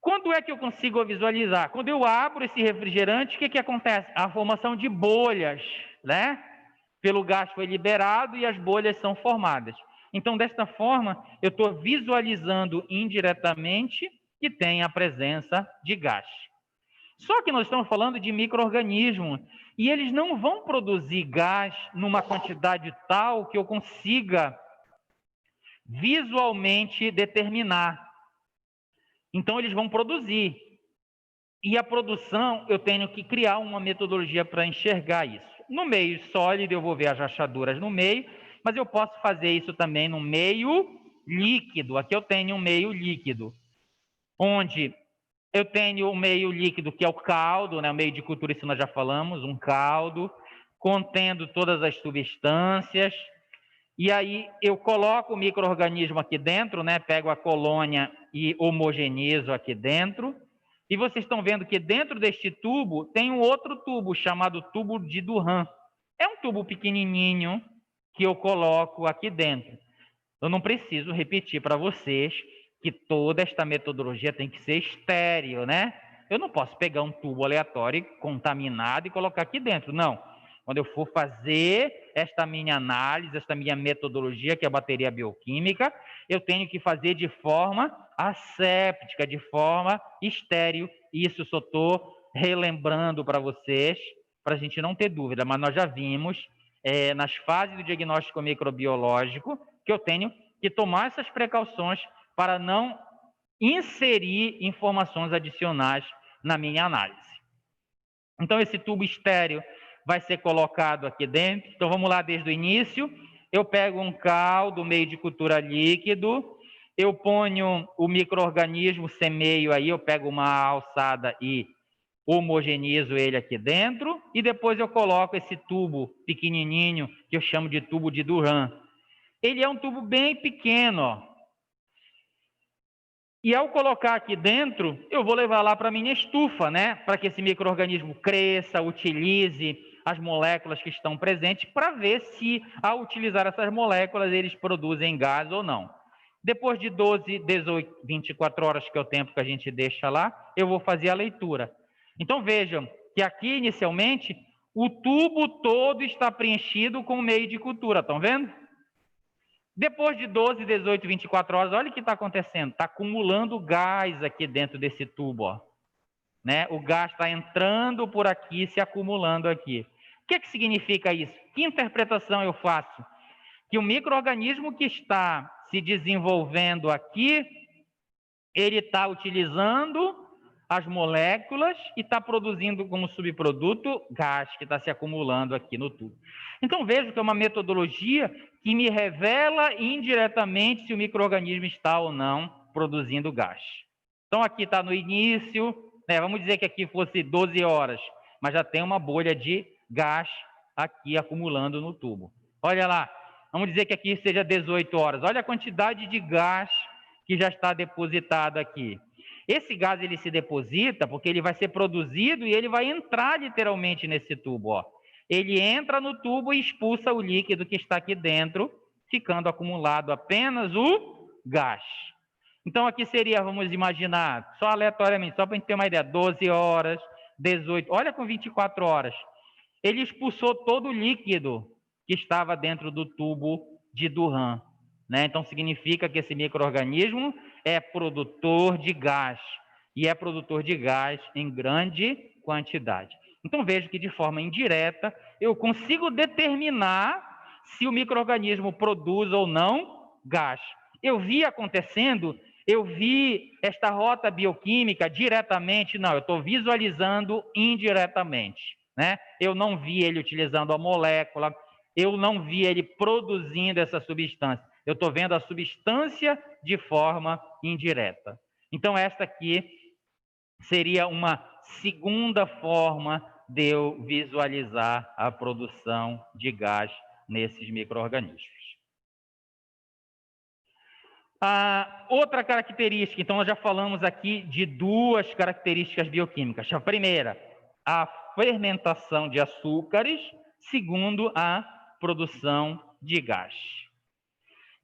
Quando é que eu consigo visualizar? Quando eu abro esse refrigerante, o que acontece? A formação de bolhas, né? Pelo gás foi liberado e as bolhas são formadas. Então, desta forma, eu estou visualizando indiretamente que tem a presença de gás. Só que nós estamos falando de micro-organismos e eles não vão produzir gás numa quantidade tal que eu consiga visualmente determinar. Então, eles vão produzir. E a produção, eu tenho que criar uma metodologia para enxergar isso. No meio sólido, eu vou ver as rachaduras no meio, mas eu posso fazer isso também no meio líquido. Aqui eu tenho um meio líquido, onde eu tenho o meio líquido, que é o caldo, né? O meio de cultura, isso nós já falamos, um caldo, contendo todas as substâncias. E aí eu coloco o micro-organismo aqui dentro, né? Pego a colônia e homogenizo aqui dentro. E vocês estão vendo que dentro deste tubo tem um outro tubo chamado tubo de Duran. É um tubo pequenininho que eu coloco aqui dentro. Eu não preciso repetir para vocês que toda esta metodologia tem que ser estéril, né? Eu não posso pegar um tubo aleatório contaminado e colocar aqui dentro, não. Quando eu for fazer esta minha análise, esta minha metodologia, que é a bateria bioquímica, eu tenho que fazer de forma asséptica, de forma estéril. Isso só estou relembrando para vocês, para a gente não ter dúvida, mas nós já vimos nas fases do diagnóstico microbiológico que eu tenho que tomar essas precauções para não inserir informações adicionais na minha análise. Então, esse tubo estéril vai ser colocado aqui dentro. Então, vamos lá desde o início. Eu pego um caldo, meio de cultura líquido, eu ponho o micro-organismo, semeio aí, eu pego uma alçada e homogenizo ele aqui dentro, e depois eu coloco esse tubo pequenininho, que eu chamo de tubo de Duran. Ele é um tubo bem pequeno, ó. E ao colocar aqui dentro, eu vou levar lá para a minha estufa, né? Para que esse micro-organismo cresça, utilize as moléculas que estão presentes para ver se, ao utilizar essas moléculas, eles produzem gás ou não. Depois de 12, 18, 24 horas, que é o tempo que a gente deixa lá, eu vou fazer a leitura. Então, vejam que aqui, inicialmente, o tubo todo está preenchido com o meio de cultura, estão vendo? Depois de 12, 18, 24 horas, olha o que está acontecendo. Está acumulando gás aqui dentro desse tubo, ó. Né? O gás está entrando por aqui, se acumulando aqui. O que significa isso? Que interpretação eu faço? Que o micro-organismo que está se desenvolvendo aqui, ele está utilizando as moléculas e está produzindo como subproduto gás que está se acumulando aqui no tubo. Então, vejo que é uma metodologia que me revela indiretamente se o micro-organismo está ou não produzindo gás. Então, aqui está no início, né, vamos dizer que aqui fosse 12 horas, mas já tem uma bolha de gás aqui acumulando no tubo. Olha lá, vamos dizer que aqui seja 18 horas. Olha a quantidade de gás que já está depositado aqui. Esse gás ele se deposita porque ele vai ser produzido e ele vai entrar literalmente nesse tubo, ó. Ele entra no tubo e expulsa o líquido que está aqui dentro, ficando acumulado apenas o gás. Então, aqui seria, vamos imaginar, só aleatoriamente, só para a gente ter uma ideia, 12 horas, 18, olha com 24 horas. Ele expulsou todo o líquido que estava dentro do tubo de Durham, né? Então, significa que esse micro-organismo é produtor de gás, e é produtor de gás em grande quantidade. Então, vejo que, de forma indireta, eu consigo determinar se o micro-organismo produz ou não gás. Eu vi acontecendo, eu vi esta rota bioquímica diretamente, não, eu estou visualizando indiretamente, né? Eu não vi ele utilizando a molécula, eu não vi ele produzindo essa substância. Eu estou vendo a substância de forma indireta. Então, esta aqui seria uma segunda forma de eu visualizar a produção de gás nesses micro-organismos. Outra característica, então nós já falamos aqui de duas características bioquímicas. A primeira, a fermentação de açúcares, segundo, a produção de gás.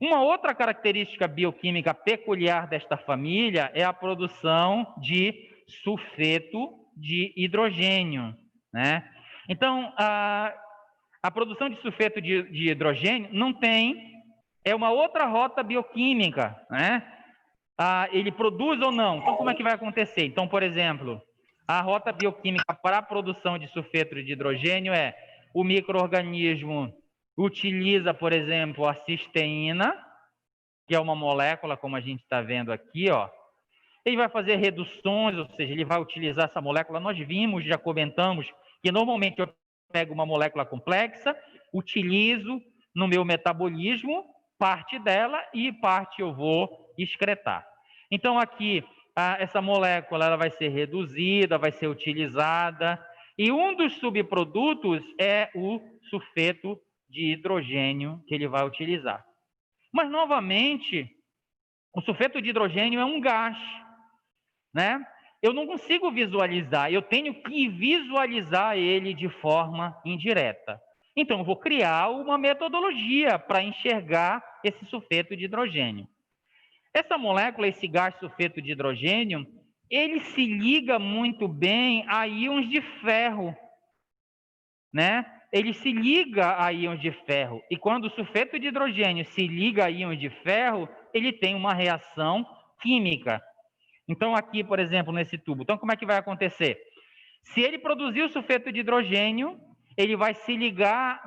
Uma outra característica bioquímica peculiar desta família é a produção de sulfeto de hidrogênio, né? Então, a produção de sulfeto de hidrogênio não tem, é uma outra rota bioquímica, né? Ele produz ou não? Então, como é que vai acontecer? Então, por exemplo, a rota bioquímica para a produção de sulfeto de hidrogênio é o micro-organismo utiliza, por exemplo, a cisteína, que é uma molécula, como a gente está vendo aqui, ó. Ele vai fazer reduções, ou seja, ele vai utilizar essa molécula. Nós vimos, já comentamos, que normalmente eu pego uma molécula complexa, utilizo no meu metabolismo parte dela e parte eu vou excretar. Então, aqui, essa molécula ela vai ser reduzida, vai ser utilizada, e um dos subprodutos é o sulfeto de hidrogênio que ele vai utilizar. Mas, novamente, o sulfeto de hidrogênio é um gás, né? Eu não consigo visualizar, eu tenho que visualizar ele de forma indireta. Então, eu vou criar uma metodologia para enxergar esse sulfeto de hidrogênio. Essa molécula, esse gás sulfeto de hidrogênio, ele se liga muito bem a íons de ferro, né? Ele se liga a íons de ferro. E quando o sulfeto de hidrogênio se liga a íons de ferro, ele tem uma reação química. Então, aqui, por exemplo, nesse tubo. Então, como é que vai acontecer? Se ele produzir o sulfeto de hidrogênio, ele vai se ligar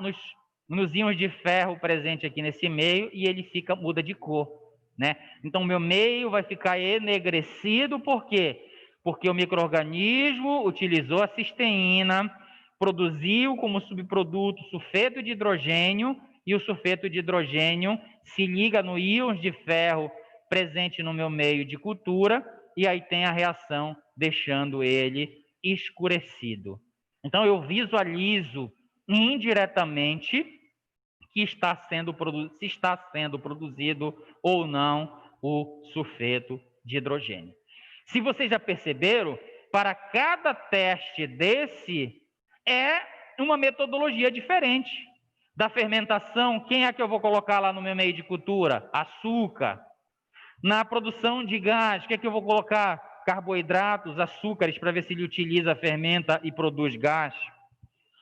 nos íons de ferro presente aqui nesse meio e ele muda de cor, né? Então, o meu meio vai ficar enegrecido, por quê? Porque o micro-organismo utilizou a cisteína, produziu como subproduto sulfeto de hidrogênio, e o sulfeto de hidrogênio se liga no íons de ferro presente no meu meio de cultura, e aí tem a reação deixando ele escurecido. Então, eu visualizo indiretamente que se está sendo produzido ou não o sulfeto de hidrogênio. Se vocês já perceberam, para cada teste desse, é uma metodologia diferente da fermentação. Quem é que eu vou colocar lá no meu meio de cultura? Açúcar. Na produção de gás, o que é que eu vou colocar? Carboidratos, açúcares, para ver se ele utiliza, fermenta e produz gás.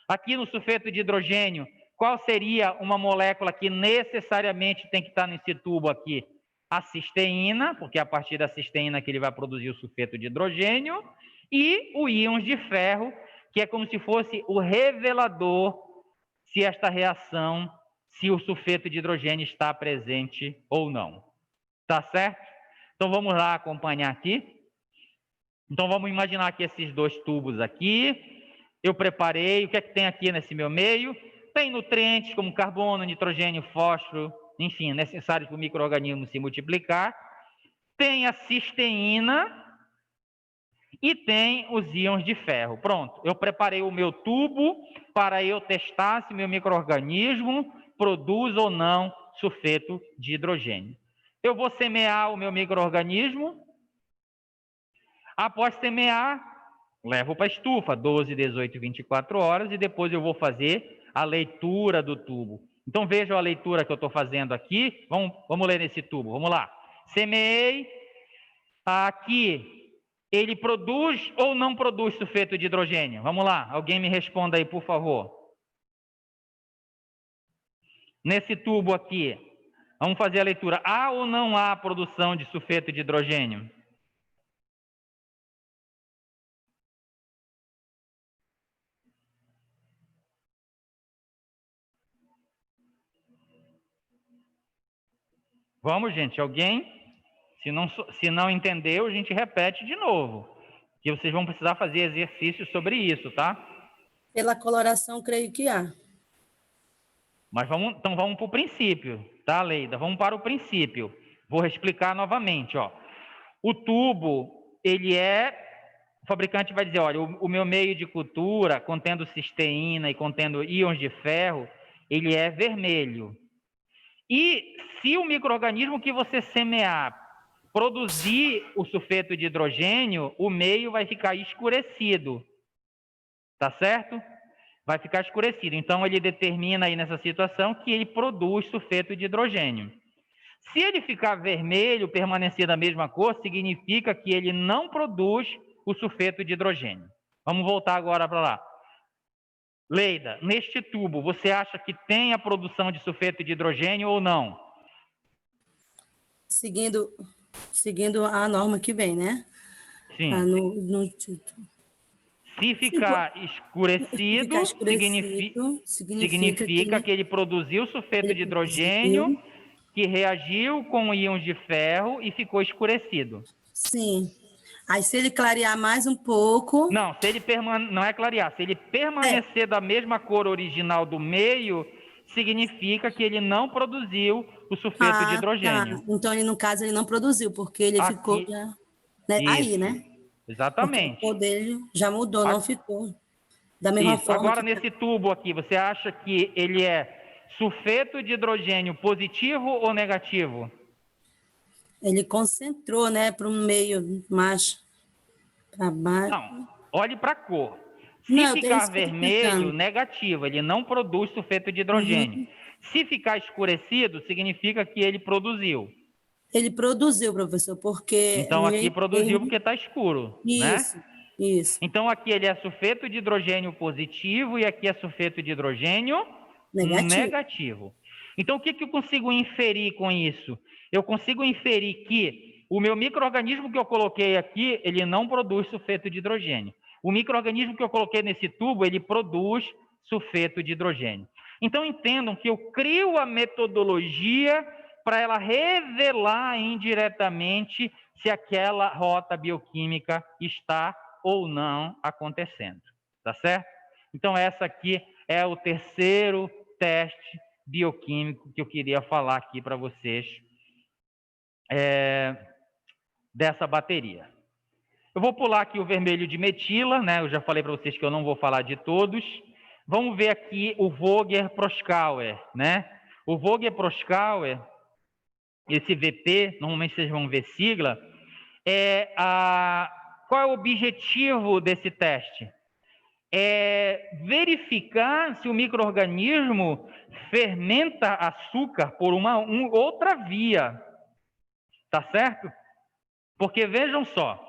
Aqui no sulfeto de hidrogênio, qual seria uma molécula que necessariamente tem que estar nesse tubo aqui? A cisteína, porque é a partir da cisteína que ele vai produzir o sulfeto de hidrogênio, e o íons de ferro, que é como se fosse o revelador se esta reação, se o sulfeto de hidrogênio está presente ou não. Tá certo? Então vamos lá acompanhar aqui. Então vamos imaginar que esses dois tubos aqui, eu preparei, o que é que tem aqui nesse meu meio? Tem nutrientes como carbono, nitrogênio, fósforo, enfim, necessários para o micro-organismo se multiplicar. Tem a cisteína e tem os íons de ferro. Pronto, eu preparei o meu tubo para eu testar se meu micro-organismo produz ou não sulfeto de hidrogênio. Eu vou semear o meu micro-organismo. Após semear, levo para a estufa, 12, 18, 24 horas, e depois eu vou fazer a leitura do tubo. Então, vejam a leitura que eu estou fazendo aqui. Vamos ler nesse tubo, vamos lá. Semeei. Aqui, ele produz ou não produz sulfeto de hidrogênio? Vamos lá, alguém me responda aí, por favor. Nesse tubo aqui, vamos fazer a leitura. Há ou não há produção de sulfeto de hidrogênio? Vamos, gente, alguém? Se não entendeu, a gente repete de novo. Que vocês vão precisar fazer exercícios sobre isso, tá? Pela coloração, creio que há. Mas então vamos para o princípio, tá, Leida? Vamos para o princípio. Vou explicar novamente, ó. O tubo, o fabricante vai dizer, olha, o meu meio de cultura, contendo cisteína e contendo íons de ferro, ele é vermelho. E se o micro-organismo que você semear produzir o sulfeto de hidrogênio, o meio vai ficar escurecido. Tá certo? Vai ficar escurecido. Então, ele determina aí nessa situação que ele produz sulfeto de hidrogênio. Se ele ficar vermelho, permanecer da mesma cor, significa que ele não produz o sulfeto de hidrogênio. Vamos voltar agora para lá. Leida, neste tubo, você acha que tem a produção de sulfeto de hidrogênio ou não? Seguindo a norma que vem, né? Sim. No título. Se ficar escurecido, significa que ele produziu sulfeto de hidrogênio, que reagiu com íons de ferro e ficou escurecido. Sim. Aí, se ele clarear mais um pouco... Não, se ele não é clarear. Se ele permanecer da mesma cor original do meio, significa que ele não produziu o sulfeto de hidrogênio. Tá. Então, no caso, ele não produziu, porque ele ficou... Já, né? Aí, né? Exatamente. Porque o cor dele já mudou, não ficou da mesma forma. Agora, nesse tubo aqui, você acha que ele é sulfeto de hidrogênio positivo ou negativo? Ele concentrou, né, para um meio mais para baixo. Não, olhe para a cor. Se ficar vermelho, negativo, ele não produz sulfeto de hidrogênio. Se ficar escurecido, significa que ele produziu. Ele produziu, professor, porque... Então, aqui produziu porque está escuro, isso, né? Isso. Então, aqui ele é sulfeto de hidrogênio positivo e aqui é sulfeto de hidrogênio negativo. Então, o que eu consigo inferir com isso? Eu consigo inferir que o meu micro-organismo que eu coloquei aqui, ele não produz sulfeto de hidrogênio. O micro-organismo que eu coloquei nesse tubo, ele produz sulfeto de hidrogênio. Então, entendam que eu crio a metodologia para ela revelar indiretamente se aquela rota bioquímica está ou não acontecendo. Tá certo? Então, essa aqui é o terceiro teste bioquímico que eu queria falar aqui para vocês dessa bateria. Eu vou pular aqui o vermelho de metila, né? Eu já falei para vocês que eu não vou falar de todos. Vamos ver aqui o Vogler-Proskauer, né? O Vogler-Proskauer, esse VP, normalmente vocês vão ver sigla, qual é o objetivo desse teste? verificar se o micro-organismo fermenta açúcar por uma outra via, tá certo? Porque vejam só,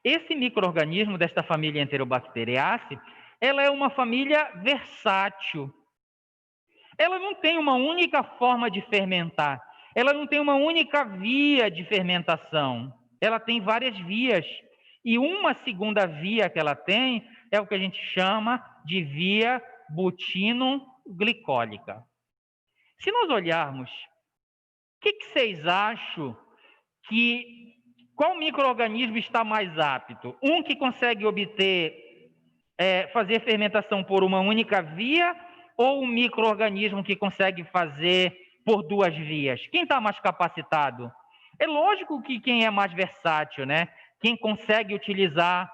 esse micro-organismo desta família Enterobacteriaceae, ela é uma família versátil. Ela não tem uma única forma de fermentar, ela não tem uma única via de fermentação, ela tem várias vias. E uma segunda via que ela tem é o que a gente chama de via butinoglicólica. Se nós olharmos, o que vocês acham qual micro-organismo está mais apto? Um que consegue fazer fermentação por uma única via ou um micro-organismo que consegue fazer por duas vias? Quem está mais capacitado? É lógico que quem é mais versátil, né? Quem consegue utilizar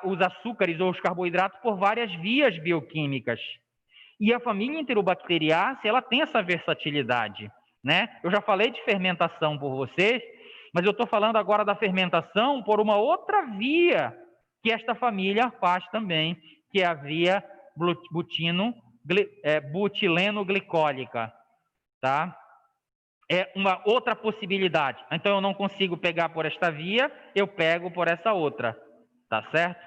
os açúcares ou os carboidratos por várias vias bioquímicas. E a família Enterobacteriaceae, ela tem essa versatilidade, né? Eu já falei de fermentação por vocês, mas eu estou falando agora da fermentação por uma outra via que esta família faz também, que é a via butilenoglicólica, tá? É uma outra possibilidade. Então, eu não consigo pegar por esta via, eu pego por essa outra, tá certo?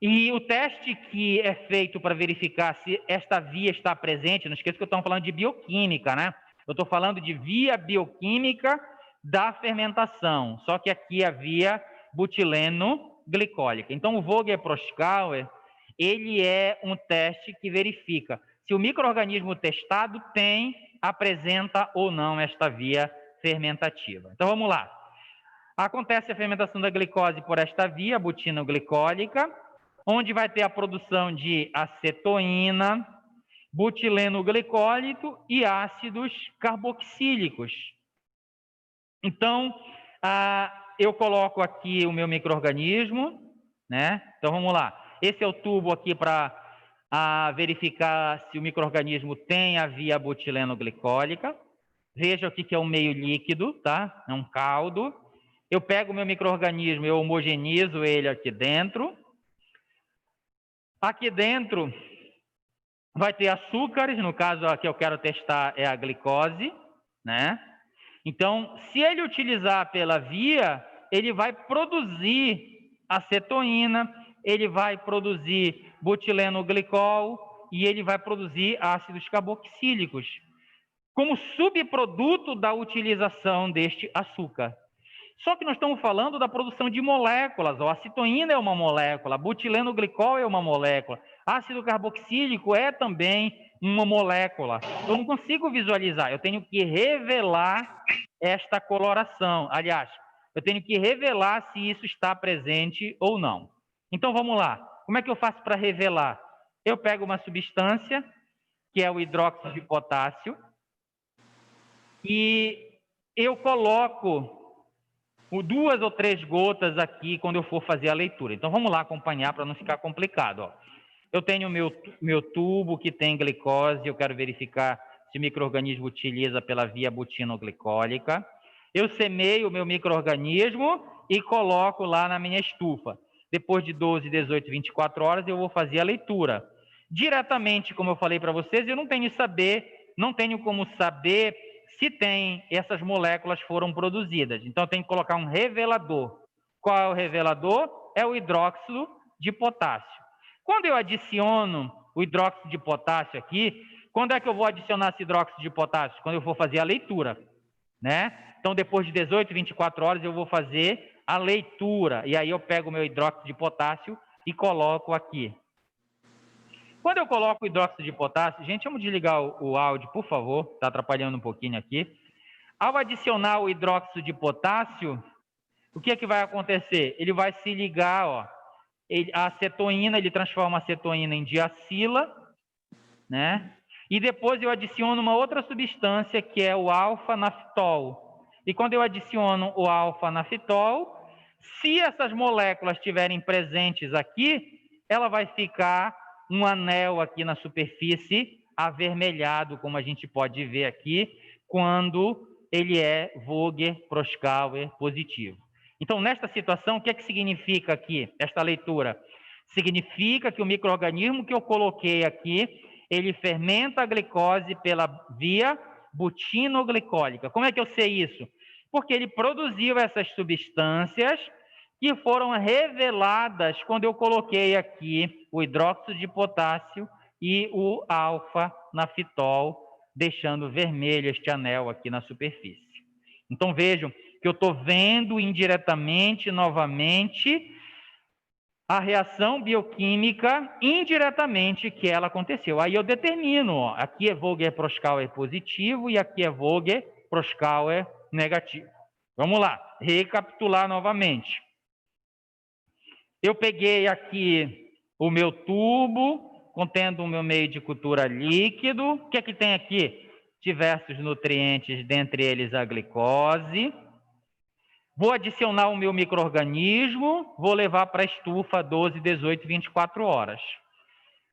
E o teste que é feito para verificar se esta via está presente, não esqueça que eu estou falando de bioquímica, né? Eu estou falando de via bioquímica da fermentação, só que aqui é a via butileno-glicólica. Então, o Voger-Proskauer, ele é um teste que verifica se o micro-organismo testado apresenta ou não esta via fermentativa. Então, vamos lá. Acontece a fermentação da glicose por esta via butinoglicólica, onde vai ter a produção de acetoína, butileno-glicólico e ácidos carboxílicos. Então, eu coloco aqui o meu micro-organismo, né? Então, vamos lá. Esse é o tubo aqui para verificar se o micro-organismo tem a via butileno-glicólica. Veja o que é um meio líquido, tá? É um caldo. Eu pego o meu micro-organismo, eu homogenizo ele aqui dentro. Aqui dentro vai ter açúcares, no caso aqui eu quero testar é a glicose, né? Então, se ele utilizar pela via, ele vai produzir acetoína, ele vai produzir butileno-glicol e ele vai produzir ácidos carboxílicos, como subproduto da utilização deste açúcar. Só que nós estamos falando da produção de moléculas. A acetoína é uma molécula, butileno-glicol é uma molécula, ácido carboxílico é também uma molécula. Eu não consigo visualizar, eu tenho que revelar esta coloração. Aliás, eu tenho que revelar se isso está presente ou não. Então, vamos lá. Como é que eu faço para revelar? Eu pego uma substância, que é o hidróxido de potássio, e eu coloco 2 ou 3 gotas aqui quando eu for fazer a leitura. Então, vamos lá acompanhar para não ficar complicado. Ó. Eu tenho meu tubo que tem glicose, eu quero verificar se o micro-organismo utiliza pela via butinoglicólica. Eu semeio o meu micro-organismo e coloco lá na minha estufa. Depois de 12, 18, 24 horas, eu vou fazer a leitura. Diretamente, como eu falei para vocês, eu não tenho como saber se essas moléculas foram produzidas. Então, eu tenho que colocar um revelador. Qual é o revelador? É o hidróxido de potássio. Quando eu adiciono o hidróxido de potássio aqui, quando é que eu vou adicionar esse hidróxido de potássio? Quando eu for fazer a leitura, né? Então, depois de 18, 24 horas, eu vou fazer a leitura. E aí eu pego o meu hidróxido de potássio e coloco aqui. Quando eu coloco o hidróxido de potássio, gente, vamos desligar o áudio, por favor, está atrapalhando um pouquinho aqui. Ao adicionar o hidróxido de potássio, o que é que vai acontecer? Ele vai se ligar, ó, a acetoína, ele transforma a acetoína em diacila, né? E depois eu adiciono uma outra substância que é o alfa-naftol. E quando eu adiciono o alfa-naftol, se essas moléculas estiverem presentes aqui, ela vai ficar um anel aqui na superfície avermelhado, como a gente pode ver aqui, quando ele é Voger-Proskauer positivo. Então, nesta situação, o que é que significa aqui esta leitura? Significa que o micro-organismo que eu coloquei aqui, ele fermenta a glicose pela via butinoglicólica. Como é que eu sei isso? Porque ele produziu essas substâncias que foram reveladas quando eu coloquei aqui o hidróxido de potássio e o alfa-nafitol, deixando vermelho este anel aqui na superfície. Então vejam que eu estou vendo indiretamente, novamente, a reação bioquímica indiretamente que ela aconteceu. Aí eu determino, ó, aqui é Vogler-Proskauer positivo e aqui é Vogler-Proskauer negativo. Vamos lá, recapitular novamente. Eu peguei aqui o meu tubo, contendo o meu meio de cultura líquido. O que é que tem aqui? Diversos nutrientes, dentre eles a glicose. Vou adicionar o meu micro-organismo, vou levar para a estufa 12, 18, 24 horas.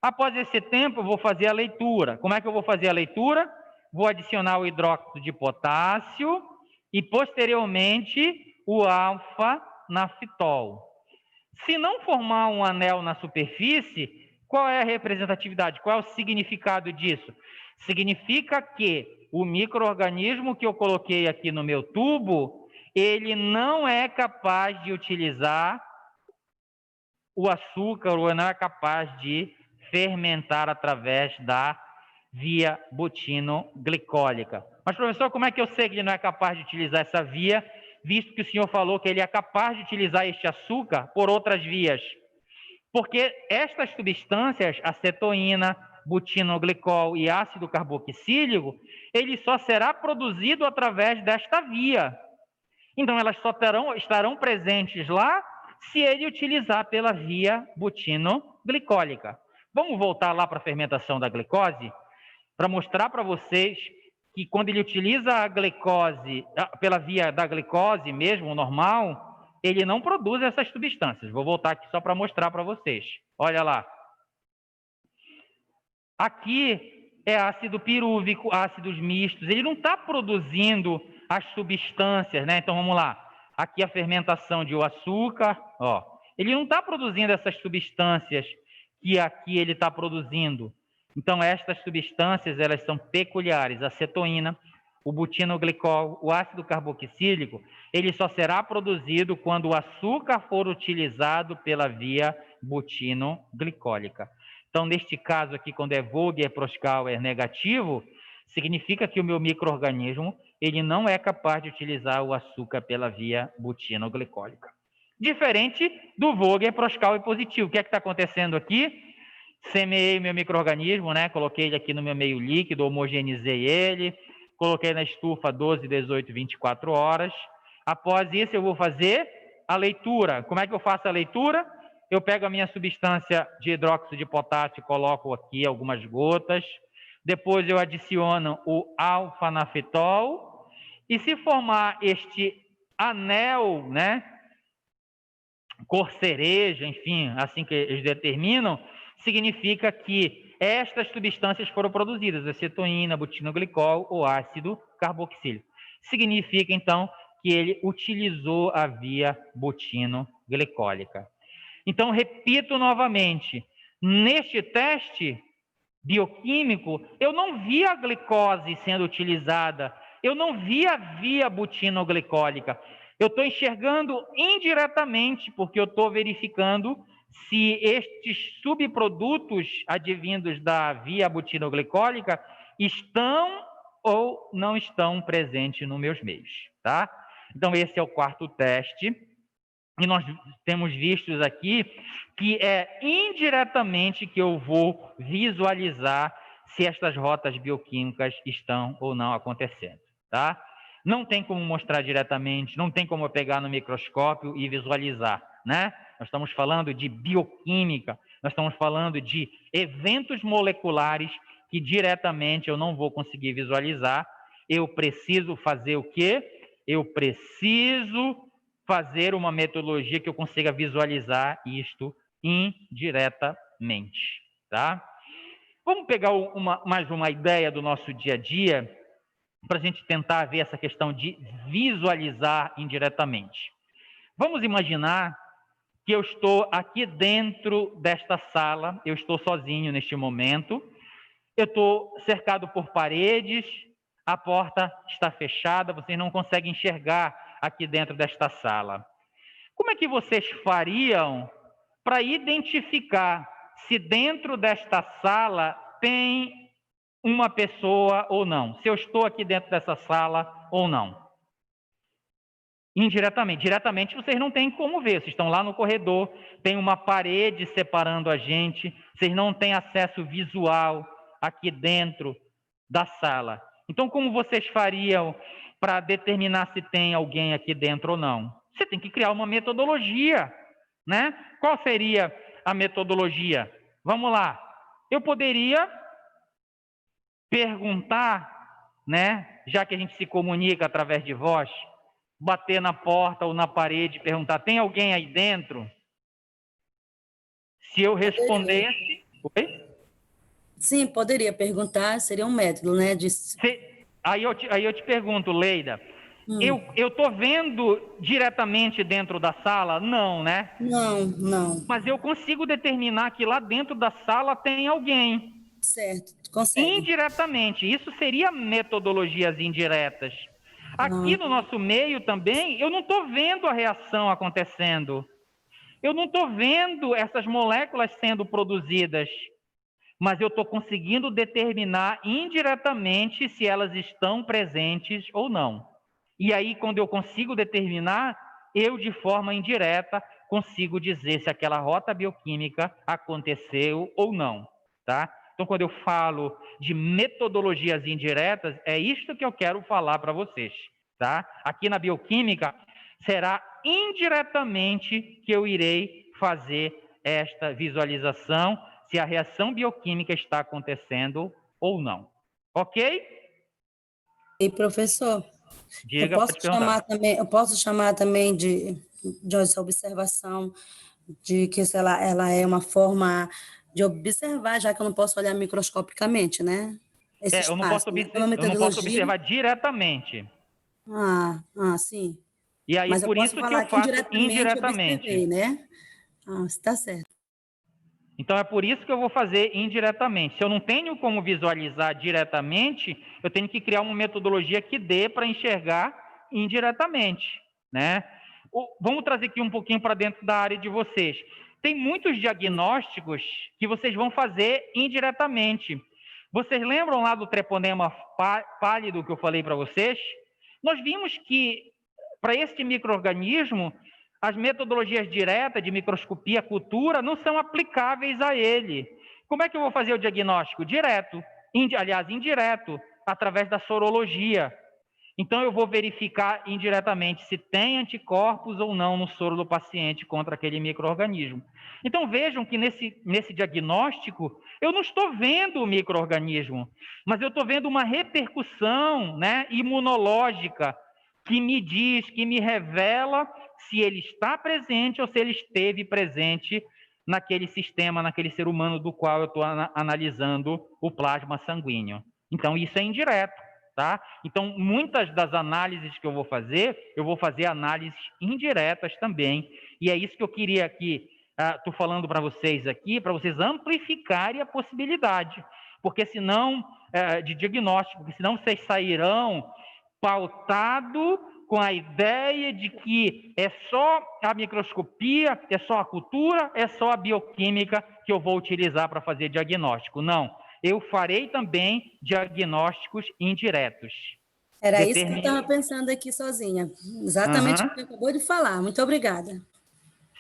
Após esse tempo, eu vou fazer a leitura. Como é que eu vou fazer a leitura? Vou adicionar o hidróxido de potássio e, posteriormente, o alfa-nafitol. Se não formar um anel na superfície, qual é a representatividade? Qual é o significado disso? Significa que o micro-organismo que eu coloquei aqui no meu tubo, ele não é capaz de utilizar o açúcar, ou não é capaz de fermentar através da via butinoglicólica. Mas, professor, como é que eu sei que ele não é capaz de utilizar essa via, visto que o senhor falou que ele é capaz de utilizar este açúcar por outras vias? Porque estas substâncias, acetoína, butinoglicol e ácido carboxílico, ele só será produzido através desta via. Então, elas só estarão presentes lá se ele utilizar pela via butinoglicólica. Vamos voltar lá para a fermentação da glicose, para mostrar para vocês que quando ele utiliza a glicose, pela via da glicose mesmo, normal, ele não produz essas substâncias. Vou voltar aqui só para mostrar para vocês. Olha lá. Aqui é ácido pirúvico, ácidos mistos. Ele não está produzindo as substâncias, né? Então, vamos lá. Aqui a fermentação de o açúcar, ó. Ele não está produzindo essas substâncias que aqui ele está produzindo. Então, estas substâncias, elas são peculiares. A acetoína, o butinoglicol, o ácido carboxílico, ele só será produzido quando o açúcar for utilizado pela via butinoglicólica. Então, neste caso aqui, quando é Vogler-Proskauer negativo, significa que o meu micro-organismo, ele não é capaz de utilizar o açúcar pela via butinoglicólica. Diferente do Vogler-Proskauer positivo. O que é que está acontecendo aqui? Semeei meu micro-organismo, né? Coloquei ele aqui no meu meio líquido, homogeneizei ele, coloquei na estufa 12, 18, 24 horas. Após isso, eu vou fazer a leitura. Como é que eu faço a leitura? Eu pego a minha substância de hidróxido de potássio e coloco aqui algumas gotas. Depois eu adiciono o alfa-nafitol. E se formar este anel, né? Cor cereja, enfim, assim que eles determinam, significa que estas substâncias foram produzidas, acetoína, butinoglicol ou ácido carboxílico. Significa, então, que ele utilizou a via butinoglicólica. Então, repito novamente, neste teste bioquímico, eu não vi a glicose sendo utilizada, eu não vi a via butinoglicólica. Eu estou enxergando indiretamente, porque eu estou verificando se estes subprodutos advindos da via butinoglicólica estão ou não estão presentes nos meus meios, tá? Então, esse é o quarto teste. E nós temos vistos aqui que é indiretamente que eu vou visualizar se estas rotas bioquímicas estão ou não acontecendo, tá? Não tem como mostrar diretamente, não tem como eu pegar no microscópio e visualizar, né? Nós estamos falando de bioquímica, nós estamos falando de eventos moleculares que diretamente eu não vou conseguir visualizar. Eu preciso fazer o quê? Eu preciso fazer uma metodologia que eu consiga visualizar isto indiretamente, tá? Vamos pegar mais uma ideia do nosso dia a dia para a gente tentar ver essa questão de visualizar indiretamente. Vamos imaginar que eu estou aqui dentro desta sala, eu estou sozinho neste momento, eu estou cercado por paredes, a porta está fechada, vocês não conseguem enxergar aqui dentro desta sala. Como é que vocês fariam para identificar se dentro desta sala tem uma pessoa ou não? Se eu estou aqui dentro dessa sala ou não? Indiretamente. Diretamente vocês não têm como ver. Vocês estão lá no corredor, tem uma parede separando a gente, vocês não têm acesso visual aqui dentro da sala. Então, como vocês fariam para determinar se tem alguém aqui dentro ou não? Você tem que criar uma metodologia, né? Qual seria a metodologia? Vamos lá. Eu poderia perguntar, né? Já que a gente se comunica através de voz, bater na porta ou na parede, perguntar: tem alguém aí dentro? Se eu respondesse... Oi? Sim, poderia perguntar, seria um método, né? Aí eu te pergunto, Leida, eu estou vendo diretamente dentro da sala? Não, né? Não. Mas eu consigo determinar que lá dentro da sala tem alguém. Certo, consegue. Indiretamente. Isso seria metodologias indiretas. Aqui no nosso meio também, eu não estou vendo a reação acontecendo. Eu não estou vendo essas moléculas sendo produzidas, mas eu estou conseguindo determinar indiretamente se elas estão presentes ou não. E aí, quando eu consigo determinar, eu, de forma indireta, consigo dizer se aquela rota bioquímica aconteceu ou não, tá? Então, quando eu falo de metodologias indiretas, é isto que eu quero falar para vocês, tá? Aqui na bioquímica, será indiretamente que eu irei fazer esta visualização, se a reação bioquímica está acontecendo ou não. Ok? E, professor, Diga, pode perguntar. eu posso chamar também de essa observação, de que ela é uma forma de observar, já que eu não posso olhar microscopicamente, né? Eu não posso observar diretamente. Sim. E aí, Mas eu por posso isso que eu falar que faço indiretamente. observei, né? Está certo. Então, é por isso que eu vou fazer indiretamente. Se eu não tenho como visualizar diretamente, eu tenho que criar uma metodologia que dê para enxergar indiretamente, né? Vamos trazer aqui um pouquinho para dentro da área de vocês. Tem muitos diagnósticos que vocês vão fazer indiretamente. Vocês lembram lá do treponema pálido que eu falei para vocês? Nós vimos que, para este micro-organismo, as metodologias diretas de microscopia, cultura, não são aplicáveis a ele. Como é que eu vou fazer o diagnóstico? Indireto, através da sorologia. Então, eu vou verificar indiretamente se tem anticorpos ou não no soro do paciente contra aquele micro-organismo. Então, vejam que nesse diagnóstico, eu não estou vendo o micro-organismo, mas eu estou vendo uma repercussão, né, imunológica que me diz, que me revela se ele está presente ou se ele esteve presente naquele sistema, naquele ser humano do qual eu estou analisando o plasma sanguíneo. Então, isso é indireto, tá? Então, muitas das análises que eu vou fazer análises indiretas também, e é isso que eu queria aqui, estou falando para vocês aqui, para vocês amplificarem a possibilidade, porque senão, de diagnóstico, porque senão vocês sairão pautado com a ideia de que é só a microscopia, é só a cultura, é só a bioquímica que eu vou utilizar para fazer diagnóstico. Não, eu farei também diagnósticos indiretos. Era isso que eu estava pensando aqui sozinha. Exatamente o que você acabou de falar. Muito obrigada.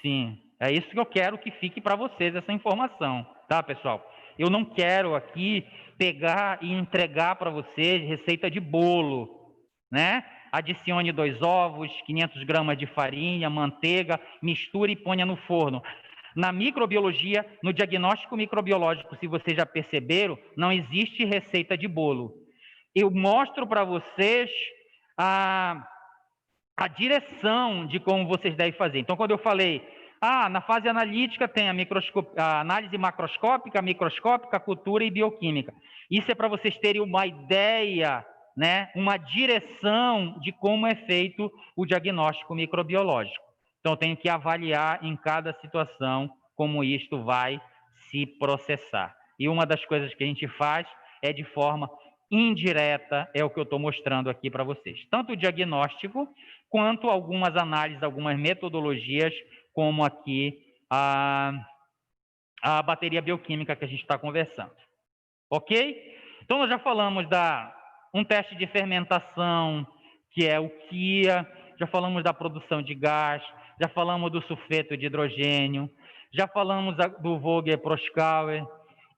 Sim, é isso que eu quero que fique para vocês, essa informação, tá, pessoal? Eu não quero aqui pegar e entregar para vocês receita de bolo, né? Adicione 2 ovos, 500 gramas de farinha, manteiga, misture e ponha no forno. Na microbiologia, no diagnóstico microbiológico, se vocês já perceberam, não existe receita de bolo. Eu mostro para vocês a direção de como vocês devem fazer. Então, quando eu falei, na fase analítica tem a análise macroscópica, microscópica, cultura e bioquímica. Isso é para vocês terem uma ideia, né, uma direção de como é feito o diagnóstico microbiológico, Então, eu tenho que avaliar em cada situação como isto vai se processar. E uma das coisas que a gente faz é de forma indireta, é o que eu estou mostrando aqui para vocês. Tanto o diagnóstico, quanto algumas análises, algumas metodologias, como aqui a bateria bioquímica que a gente está conversando. Ok? Então, nós já falamos um teste de fermentação, que é o QIA, já falamos da produção de gás, já falamos do sulfeto de hidrogênio, já falamos do Vogler-Proskauer,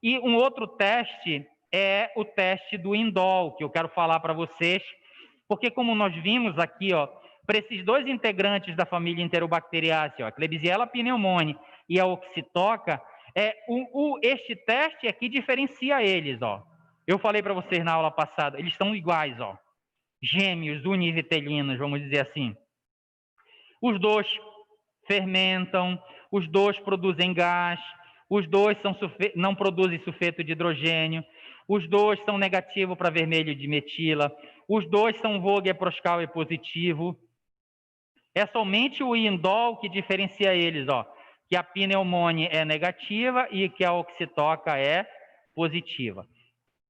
e um outro teste é o teste do indol, que eu quero falar para vocês, porque como nós vimos aqui, ó, para esses dois integrantes da família Enterobacteriaceae, a Klebsiella pneumoniae e a Oxytoca, este teste aqui diferencia eles, ó. Eu falei para vocês na aula passada, eles são iguais, ó. Gêmeos univitelinos, vamos dizer assim. Os dois fermentam, os dois produzem gás, os dois não produzem sulfeto de hidrogênio, os dois são negativos para vermelho de metila, os dois são Vogler-Proskauer positivo. É somente o indol que diferencia eles, ó, que a pneumonia é negativa e que a oxitoca é positiva.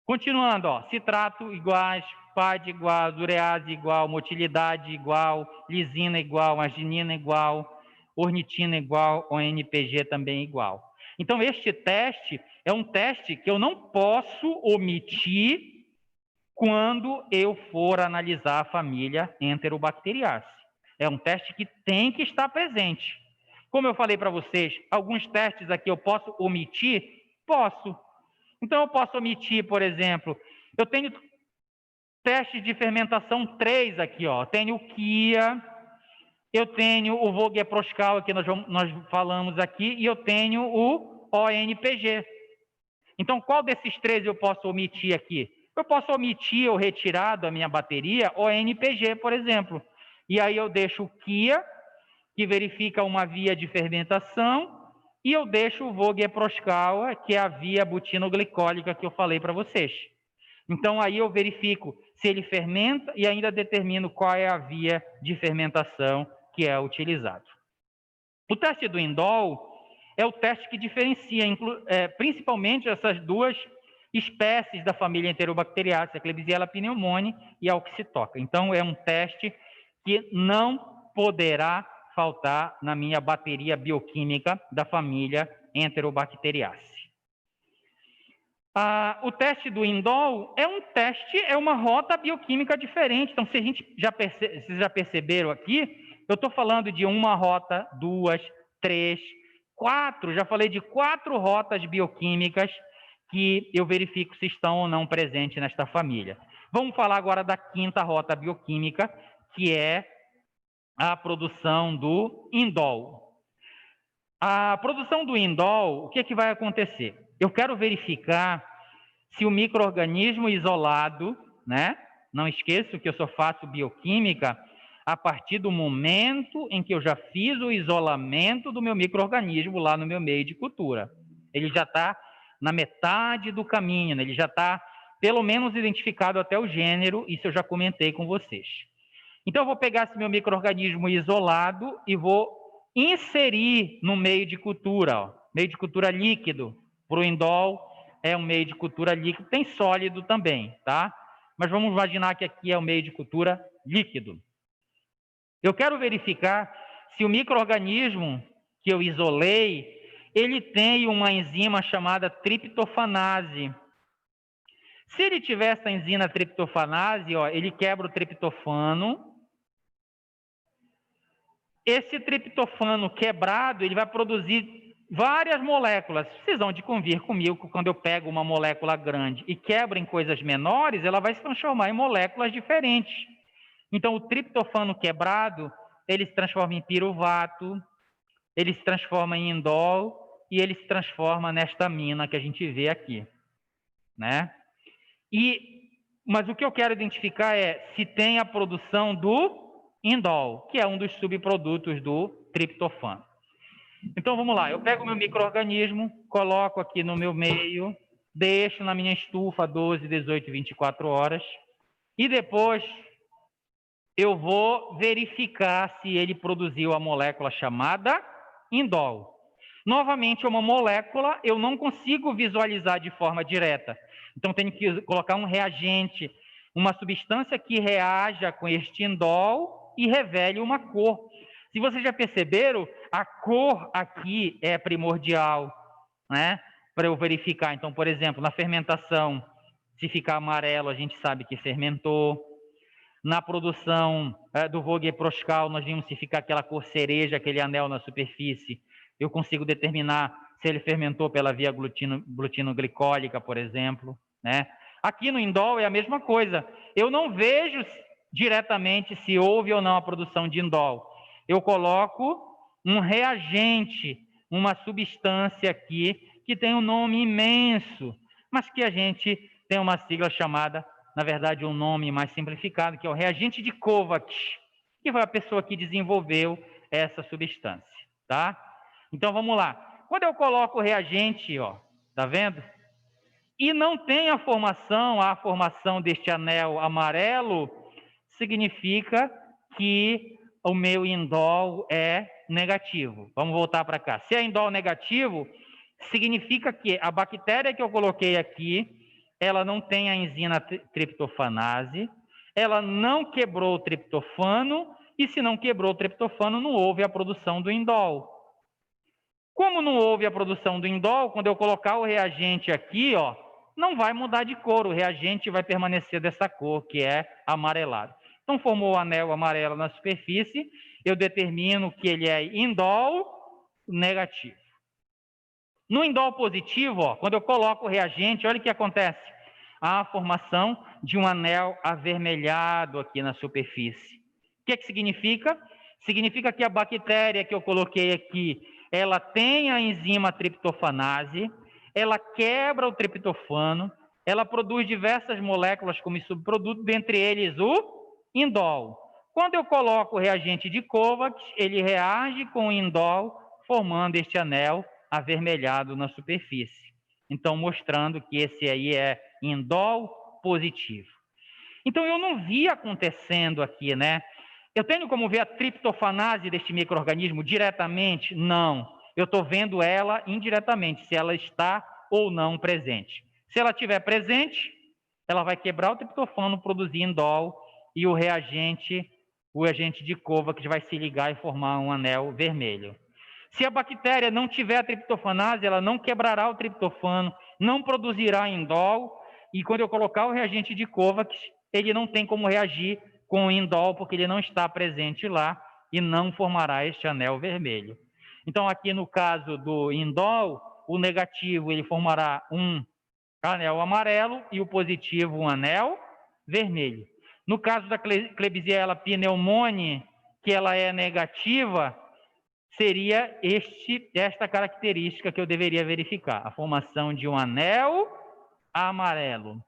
Continuando, ó, citrato iguais, PAD igual, urease igual, motilidade igual, lisina igual, arginina igual, ornitina igual, ONPG também igual. Então, este teste é um teste que eu não posso omitir quando eu for analisar a família Enterobacteriaceae. É um teste que tem que estar presente. Como eu falei para vocês, alguns testes aqui eu posso omitir? Posso. Então, eu posso omitir, por exemplo, eu tenho testes de fermentação 3 aqui, ó. Tenho o QIA, eu tenho o Vogler-Proskauer, que nós falamos aqui, e eu tenho o ONPG. Então, qual desses três eu posso omitir aqui? Eu posso omitir ou retirar da minha bateria ONPG, por exemplo. E aí eu deixo o QIA, que verifica uma via de fermentação, e eu deixo o Vogler-Proskauer, que é a via butinoglicólica que eu falei para vocês. Então, aí eu verifico se ele fermenta e ainda determino qual é a via de fermentação que é utilizado. O teste do indol é o teste que diferencia principalmente essas duas espécies da família Enterobacteriaceae, a Klebsiella pneumoniae e a Oxytoca. Então, é um teste que não poderá faltar na minha bateria bioquímica da família Enterobacteriaceae. O teste do indol é uma rota bioquímica diferente. Então, vocês já perceberam aqui, eu estou falando de uma rota, 2, 3, 4, já falei de 4 rotas bioquímicas que eu verifico se estão ou não presentes nesta família. Vamos falar agora da 5ª rota bioquímica, que é a produção do indol. A produção do indol, o que é que vai acontecer? Eu quero verificar se o micro-organismo isolado, né? Não esqueço que eu só faço bioquímica a partir do momento em que eu já fiz o isolamento do meu micro-organismo lá no meu meio de cultura. Ele já está na metade do caminho, né? Ele já está pelo menos identificado até o gênero, isso eu já comentei com vocês. Então, eu vou pegar esse meu micro-organismo isolado e vou inserir no meio de cultura, ó, meio de cultura líquido. Para o indol é um meio de cultura líquido, tem sólido também, tá? Mas vamos imaginar que aqui é o meio de cultura líquido. Eu quero verificar se o micro-organismo que eu isolei, ele tem uma enzima chamada triptofanase. Se ele tiver essa enzima triptofanase, ó, ele quebra o triptofano. Esse triptofano quebrado, ele vai produzir várias moléculas. Vocês vão de convir comigo que quando eu pego uma molécula grande e quebro em coisas menores, ela vai se transformar em moléculas diferentes. Então, o triptofano quebrado, ele se transforma em piruvato, ele se transforma em indol e ele se transforma nesta amina que a gente vê aqui, né? Mas o que eu quero identificar é se tem a produção do indol, que é um dos subprodutos do triptofano. Então, vamos lá. Eu pego o meu micro-organismo, coloco aqui no meu meio, deixo na minha estufa 12, 18, 24 horas. E depois eu vou verificar se ele produziu a molécula chamada indol. Novamente, é uma molécula, eu não consigo visualizar de forma direta. Então, tenho que colocar um reagente, uma substância que reaja com este indol e revele uma cor. Se vocês já perceberam, a cor aqui é primordial, né? Para eu verificar. Então, por exemplo, na fermentação, se ficar amarelo, a gente sabe que fermentou. Na produção do Vogt-Proskal, nós vimos se ficar aquela cor cereja, aquele anel na superfície, eu consigo determinar se ele fermentou pela via glutinoglicólica, por exemplo, né? Aqui no indol é a mesma coisa. Eu não vejo diretamente se houve ou não a produção de indol. Eu coloco um reagente, uma substância aqui que tem um nome imenso, mas que a gente tem uma sigla chamada, na verdade, um nome mais simplificado, que é o reagente de Kovacs, que foi a pessoa que desenvolveu essa substância, tá? Então, vamos lá. Quando eu coloco o reagente, ó, tá vendo? E não tem a formação deste anel amarelo, significa que o meu indol é negativo. Vamos voltar para cá. Se é indol negativo, significa que a bactéria que eu coloquei aqui, ela não tem a enzima triptofanase, ela não quebrou o triptofano, e se não quebrou o triptofano, não houve a produção do indol. Como não houve a produção do indol, quando eu colocar o reagente aqui, ó, não vai mudar de cor, o reagente vai permanecer dessa cor, que é amarelado. Então, formou o anel amarelo na superfície, eu determino que ele é indol negativo. No indol positivo, ó, quando eu coloco o reagente, olha o que acontece. Há a formação de um anel avermelhado aqui na superfície. O que significa? Significa que a bactéria que eu coloquei aqui, ela tem a enzima triptofanase, ela quebra o triptofano, ela produz diversas moléculas como subproduto, dentre eles o indol. Quando eu coloco o reagente de Kovacs, ele reage com o indol, formando este anel avermelhado na superfície. Então, mostrando que esse aí é indol positivo. Então, eu não vi acontecendo aqui, né? Eu tenho como ver a triptofanase deste micro-organismo diretamente? Não. Eu estou vendo ela indiretamente, se ela está ou não presente. Se ela estiver presente, ela vai quebrar o triptofano, produzir indol, e o agente de Kovacs vai se ligar e formar um anel vermelho. Se a bactéria não tiver a triptofanase, ela não quebrará o triptofano, não produzirá indol, e quando eu colocar o reagente de Kovacs, ele não tem como reagir com o indol, porque ele não está presente lá e não formará este anel vermelho. Então, aqui no caso do indol, o negativo ele formará um anel amarelo e o positivo um anel vermelho. No caso da Klebsiella pneumoniae, que ela é negativa, seria esta característica que eu deveria verificar, a formação de um anel amarelo.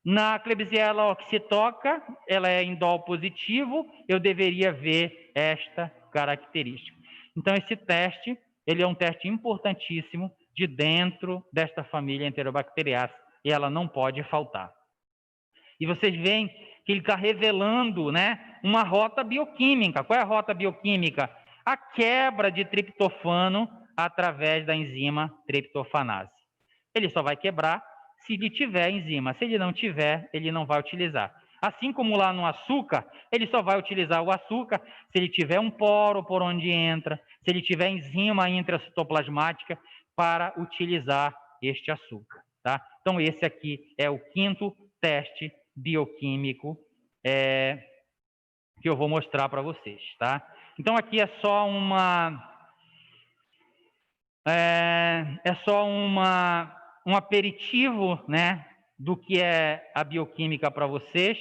Na Klebsiella oxytoca, ela é indol positivo, eu deveria ver esta característica. Então, esse teste, ele é um teste importantíssimo de dentro desta família Enterobacteriaceae, e ela não pode faltar. E vocês veem que ele está revelando, né, uma rota bioquímica. Qual é a rota bioquímica? A quebra de triptofano através da enzima triptofanase. Ele só vai quebrar se ele tiver enzima. Se ele não tiver, ele não vai utilizar. Assim como lá no açúcar, ele só vai utilizar o açúcar se ele tiver um poro por onde entra, se ele tiver enzima intracitoplasmática para utilizar este açúcar, tá? Então, esse aqui é o 5º teste bioquímico que eu vou mostrar para vocês, tá? Então, aqui é só um aperitivo, né, do que é a bioquímica para vocês.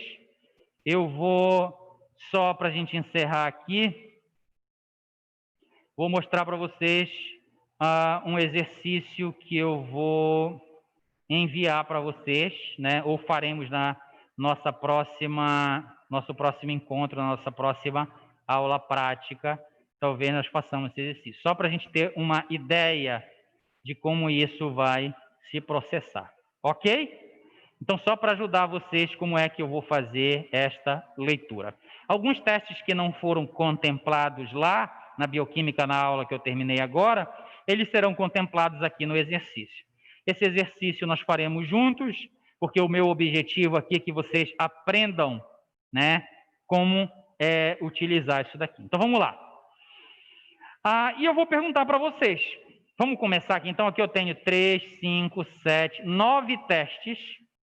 Eu vou, só para a gente encerrar aqui, vou mostrar para vocês um exercício que eu vou enviar para vocês, né, ou faremos na nosso próximo encontro, na nossa próxima aula prática. Talvez nós façamos esse exercício, só para a gente ter uma ideia de como isso vai se processar, ok? Então, só para ajudar vocês, como é que eu vou fazer esta leitura. Alguns testes que não foram contemplados lá na bioquímica, na aula que eu terminei agora, eles serão contemplados aqui no exercício. Esse exercício nós faremos juntos, porque o meu objetivo aqui é que vocês aprendam, né, como utilizar isso daqui. Então, vamos lá. E eu vou perguntar para vocês. Vamos começar aqui. Então, aqui eu tenho 3, 5, 7, 9 testes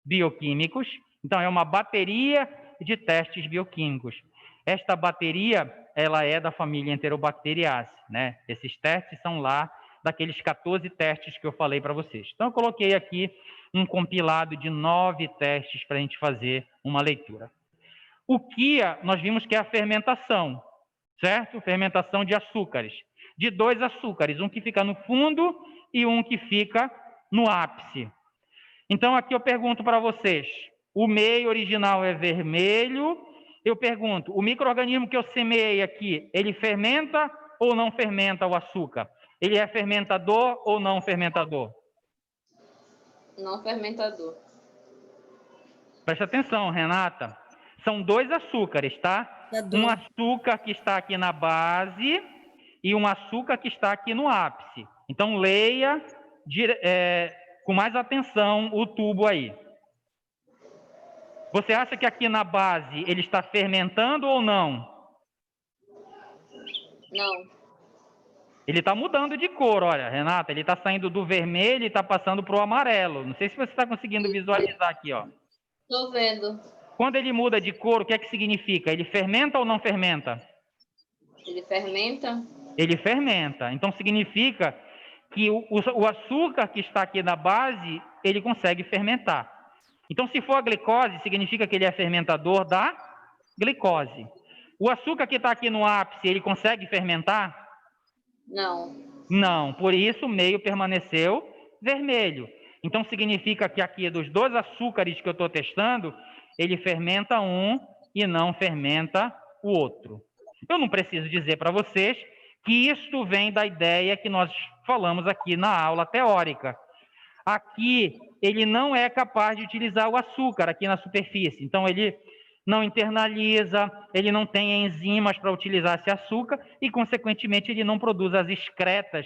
bioquímicos. Então, é uma bateria de testes bioquímicos. Esta bateria, ela é da família Enterobacteriaceae, né? Esses testes são lá daqueles 14 testes que eu falei para vocês. Então, eu coloquei aqui um compilado de 9 testes para a gente fazer uma leitura. O QIA, nós vimos que é a fermentação, certo? Fermentação de açúcares. De 2 açúcares, um que fica no fundo e um que fica no ápice. Então, aqui eu pergunto para vocês, o meio original é vermelho. Eu pergunto, o micro-organismo que eu semeei aqui, ele fermenta ou não fermenta o açúcar? Ele é fermentador ou não fermentador? Não fermentador. Presta atenção, Renata. São 2 açúcares, tá? Um açúcar que está aqui na base e um açúcar que está aqui no ápice. Então, leia com mais atenção o tubo aí. Você acha que aqui na base ele está fermentando ou não? Não. Ele está mudando de cor, olha, Renata. Ele está saindo do vermelho e está passando para o amarelo. Não sei se você está conseguindo visualizar aqui, ó. Estou vendo. Quando ele muda de cor, o que é que significa? Ele fermenta ou não fermenta? Ele fermenta? Ele fermenta. Então, significa que o açúcar que está aqui na base, ele consegue fermentar. Então, se for a glicose, significa que ele é fermentador da glicose. O açúcar que está aqui no ápice, ele consegue fermentar? Não. Não. Por isso, o meio permaneceu vermelho. Então, significa que aqui, dos 2 açúcares que eu estou testando, ele fermenta um e não fermenta o outro. Eu não preciso dizer para vocês que isto vem da ideia que nós falamos aqui na aula teórica. Aqui, ele não é capaz de utilizar o açúcar aqui na superfície. Então, ele não internaliza, ele não tem enzimas para utilizar esse açúcar e, consequentemente, ele não produz as excretas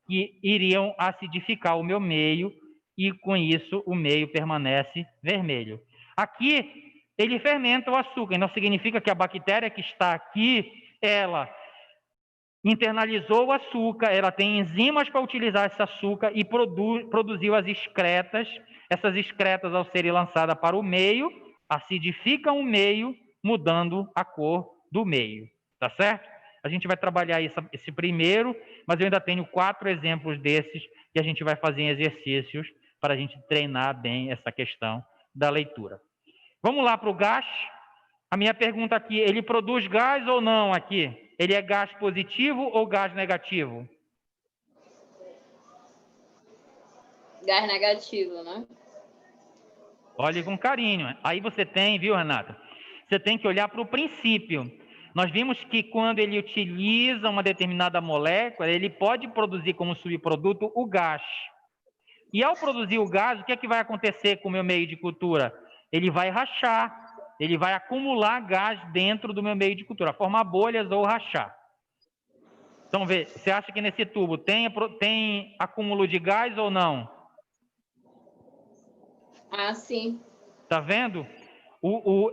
que iriam acidificar o meu meio e, com isso, o meio permanece vermelho. Aqui, ele fermenta o açúcar, então significa que a bactéria que está aqui, ela internalizou o açúcar, ela tem enzimas para utilizar esse açúcar e produziu as excretas. Essas excretas, ao serem lançadas para o meio, acidificam o meio, mudando a cor do meio, tá certo? A gente vai trabalhar esse primeiro, mas eu ainda tenho 4 exemplos desses que a gente vai fazer em exercícios para a gente treinar bem essa questão da leitura. Vamos lá para o gás. A minha pergunta aqui, ele produz gás ou não aqui? Ele é gás positivo ou gás negativo? Gás negativo, né? Olhe com carinho. Aí você tem, viu, Renata? Você tem que olhar para o princípio. Nós vimos que quando ele utiliza uma determinada molécula, ele pode produzir como subproduto o gás. E ao produzir o gás, o que é que vai acontecer com o meu meio de cultura? Ele vai rachar, ele vai acumular gás dentro do meu meio de cultura, formar bolhas ou rachar. Então, vê, você acha que nesse tubo tem acúmulo de gás ou não? Ah, sim. Tá vendo?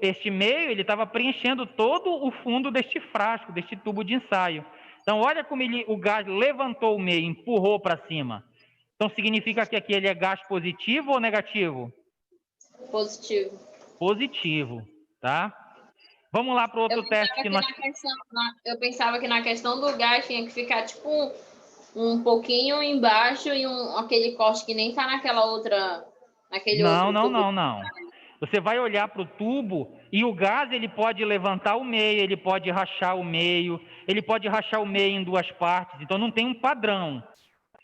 Este meio, ele estava preenchendo todo o fundo deste frasco, deste tubo de ensaio. Então, olha como o gás levantou o meio, empurrou para cima. Então, significa que aqui ele é gás positivo ou negativo? Positivo. Positivo, tá? Vamos lá para o outro teste que nós... Eu pensava que na questão do gás tinha que ficar, tipo, um pouquinho embaixo e aquele corte que nem tá naquela outra... Não. Você vai olhar para o tubo e o gás, ele pode levantar o meio, ele pode rachar o meio, ele pode rachar o meio em 2 partes. Então, não tem um padrão.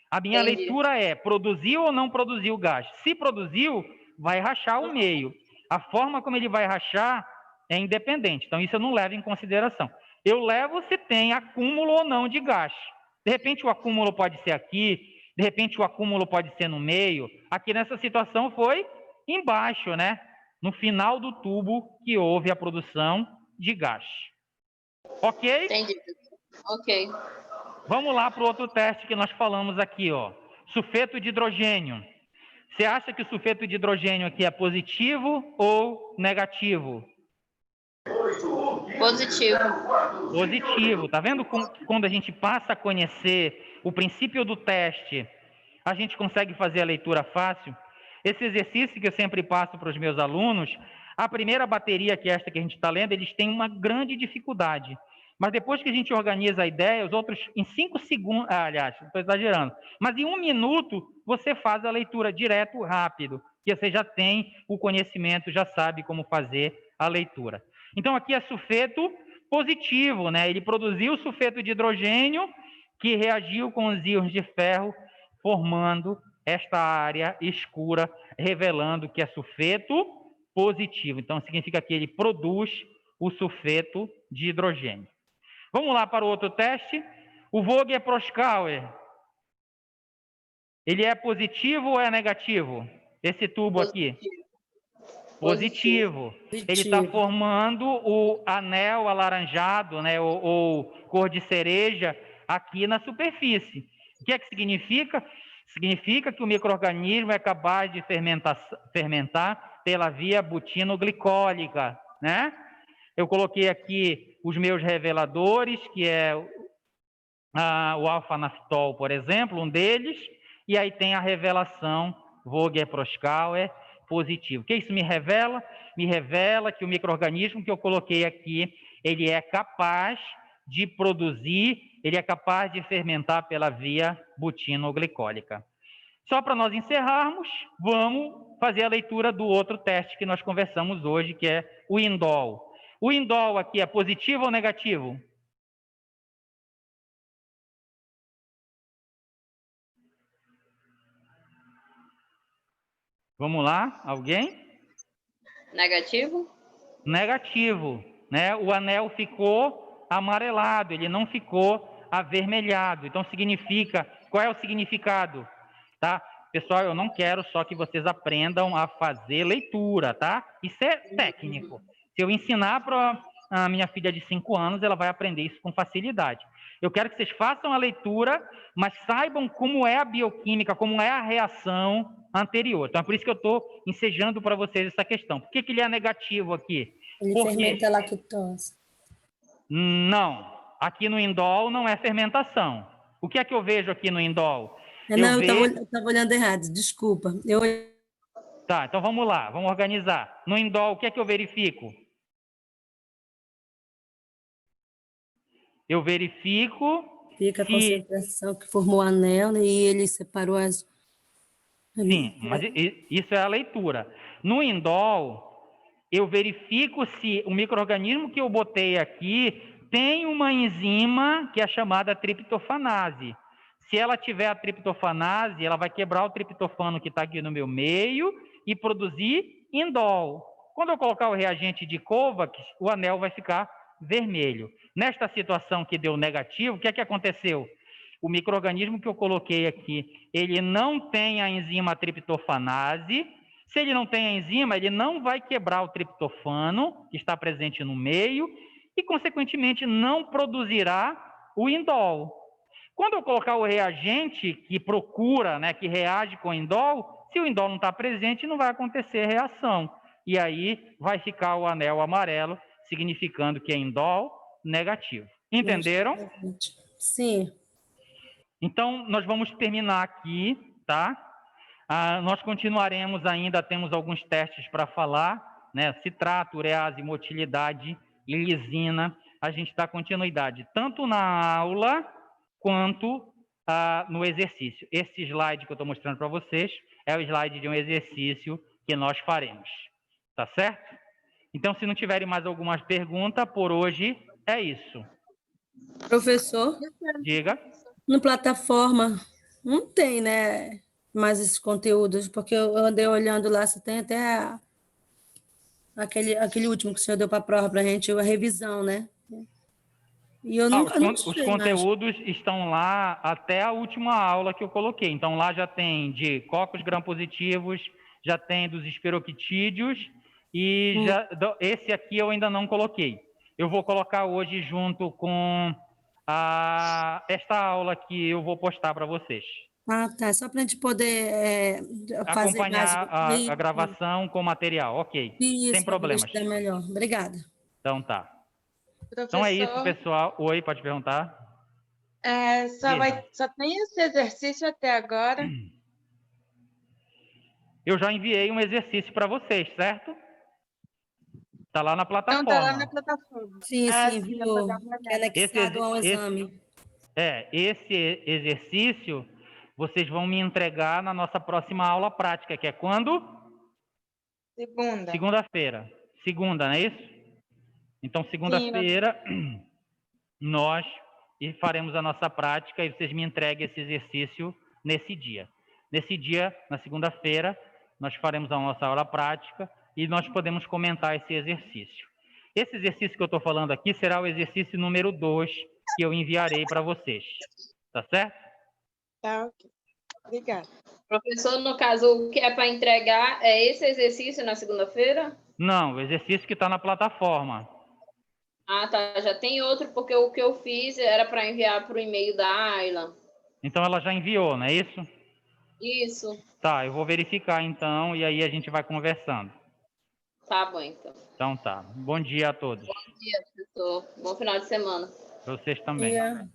A minha leitura é, produziu ou não produziu o gás? Se produziu, vai rachar o meio. A forma como ele vai rachar é independente. Então, isso eu não levo em consideração. Eu levo se tem acúmulo ou não de gás. De repente, o acúmulo pode ser aqui, de repente, o acúmulo pode ser no meio. Aqui nessa situação foi embaixo, né? No final do tubo que houve a produção de gás. Ok? Entendi. Ok. Vamos lá para o outro teste que nós falamos aqui, ó. Sulfeto de hidrogênio. Você acha que o sulfeto de hidrogênio aqui é positivo ou negativo? Positivo. Positivo. Tá vendo quando a gente passa a conhecer o princípio do teste, a gente consegue fazer a leitura fácil? Esse exercício que eu sempre passo para os meus alunos, a primeira bateria, que é esta que a gente está lendo, eles têm uma grande dificuldade. Mas depois que a gente organiza a ideia, os outros, em 5 segundos, aliás, estou exagerando, mas em 1 minuto, você faz a leitura direto, rápido, que você já tem o conhecimento, já sabe como fazer a leitura. Então, aqui é sulfeto positivo, né? Ele produziu sulfeto de hidrogênio, que reagiu com os íons de ferro, formando esta área escura, revelando que é sulfeto positivo. Então, significa que ele produz o sulfeto de hidrogênio. Vamos lá para o outro teste. O Vogler-Proskauer, ele é positivo ou é negativo? Esse tubo aqui? Positivo. Ele está formando o anel alaranjado, né, ou cor de cereja, aqui na superfície. O que é que significa? Significa que o micro-organismo é capaz de fermentar pela via butinoglicólica, né? Eu coloquei aqui os meus reveladores, que é o alfa-naftol, por exemplo, um deles, e aí tem a revelação Vogler-Proskauer positivo. O que isso me revela? Me revela que o micro-organismo que eu coloquei aqui, ele é capaz de produzir, ele é capaz de fermentar pela via butinoglicólica. Só para nós encerrarmos, vamos fazer a leitura do outro teste que nós conversamos hoje, que é o indol. O indol aqui é positivo ou negativo? Vamos lá, alguém? Negativo? Negativo, né? O anel ficou amarelado, ele não ficou avermelhado. Então significa, qual é o significado? Tá? Pessoal, eu não quero só que vocês aprendam a fazer leitura, tá? Isso é técnico. Se eu ensinar para a minha filha de 5 anos, ela vai aprender isso com facilidade. Eu quero que vocês façam a leitura, mas saibam como é a bioquímica, como é a reação anterior. Então, é por isso que eu estou ensejando para vocês essa questão. Por que ele é negativo aqui? Ele fermenta a lactose. Não. Aqui no indol não é fermentação. O que é que eu vejo aqui no indol? Não, eu estava olhando errado, desculpa. Tá, então vamos lá, vamos organizar. No indol, o que é que eu verifico? Eu verifico... Fica a concentração que formou o anel, né, e ele separou as... Sim, mas isso é a leitura. No indol, eu verifico se o micro-organismo que eu botei aqui tem uma enzima que é chamada triptofanase. Se ela tiver a triptofanase, ela vai quebrar o triptofano que está aqui no meu meio e produzir indol. Quando eu colocar o reagente de Kovacs, o anel vai ficar vermelho. Nesta situação que deu negativo, o que é que aconteceu? O micro-organismo que eu coloquei aqui, ele não tem a enzima triptofanase. Se ele não tem a enzima, ele não vai quebrar o triptofano, que está presente no meio, e, consequentemente, não produzirá o indol. Quando eu colocar o reagente que procura, né, que reage com o indol, se o indol não está presente, não vai acontecer reação. E aí vai ficar o anel amarelo, significando que é indol negativo. Entenderam? Sim. Então, nós vamos terminar aqui, tá? Nós continuaremos ainda, temos alguns testes para falar, né? Citrato, urease, motilidade e lisina. A gente dá continuidade tanto na aula quanto no exercício. Esse slide que eu estou mostrando para vocês é o slide de um exercício que nós faremos. Tá certo? Então, se não tiverem mais algumas perguntas, por hoje é isso. Professor? Diga. No plataforma não tem, né, mais esses conteúdos, porque eu andei olhando lá, você tem até aquele último que o senhor deu para a prova para a gente, a revisão, né? E eu nunca os conteúdos estão lá até a última aula que eu coloquei. Então, lá já tem de cocos gram-positivos, já tem dos espiroquitídeos, e esse aqui eu ainda não coloquei. eu vou colocar hoje junto com esta aula que eu vou postar para vocês. Ah, tá. Só para a gente poder fazer mais Acompanhar a gravação com material, ok. Sem isso, para poder problemas. estudar melhor. Obrigada. Então tá. Professor, Então é isso, pessoal. Oi, pode perguntar? Só tem esse exercício até agora? Eu já enviei um exercício para vocês, certo? Está lá na plataforma. Então, tá lá na plataforma. Sim, sim, viu? eu vou dar uma Que é olhada. anexado ao exame. Esse exercício vocês vão me entregar na nossa próxima aula prática, que é quando? Segunda. Segunda-feira. Segunda, não é isso? Então, segunda-feira, nós faremos a nossa prática e vocês me entreguem esse exercício nesse dia. Nesse dia, na segunda-feira, nós faremos a nossa aula prática e nós podemos comentar esse exercício. Esse exercício que eu estou falando aqui será o exercício número 2 que eu enviarei para vocês. Tá certo? Tá, ok. Obrigada. Professor, no caso, o que é para entregar é esse exercício na segunda-feira? Não, o exercício que está na plataforma. Ah, tá. Já tem outro, porque o que eu fiz era para enviar para o e-mail da Ayla. Então ela já enviou, não é isso? Isso. Tá, eu vou verificar então e aí a gente vai conversando. Tá bom, então. Então tá. Bom dia a todos. Bom dia, professor. Bom final de semana. Para vocês também. Yeah.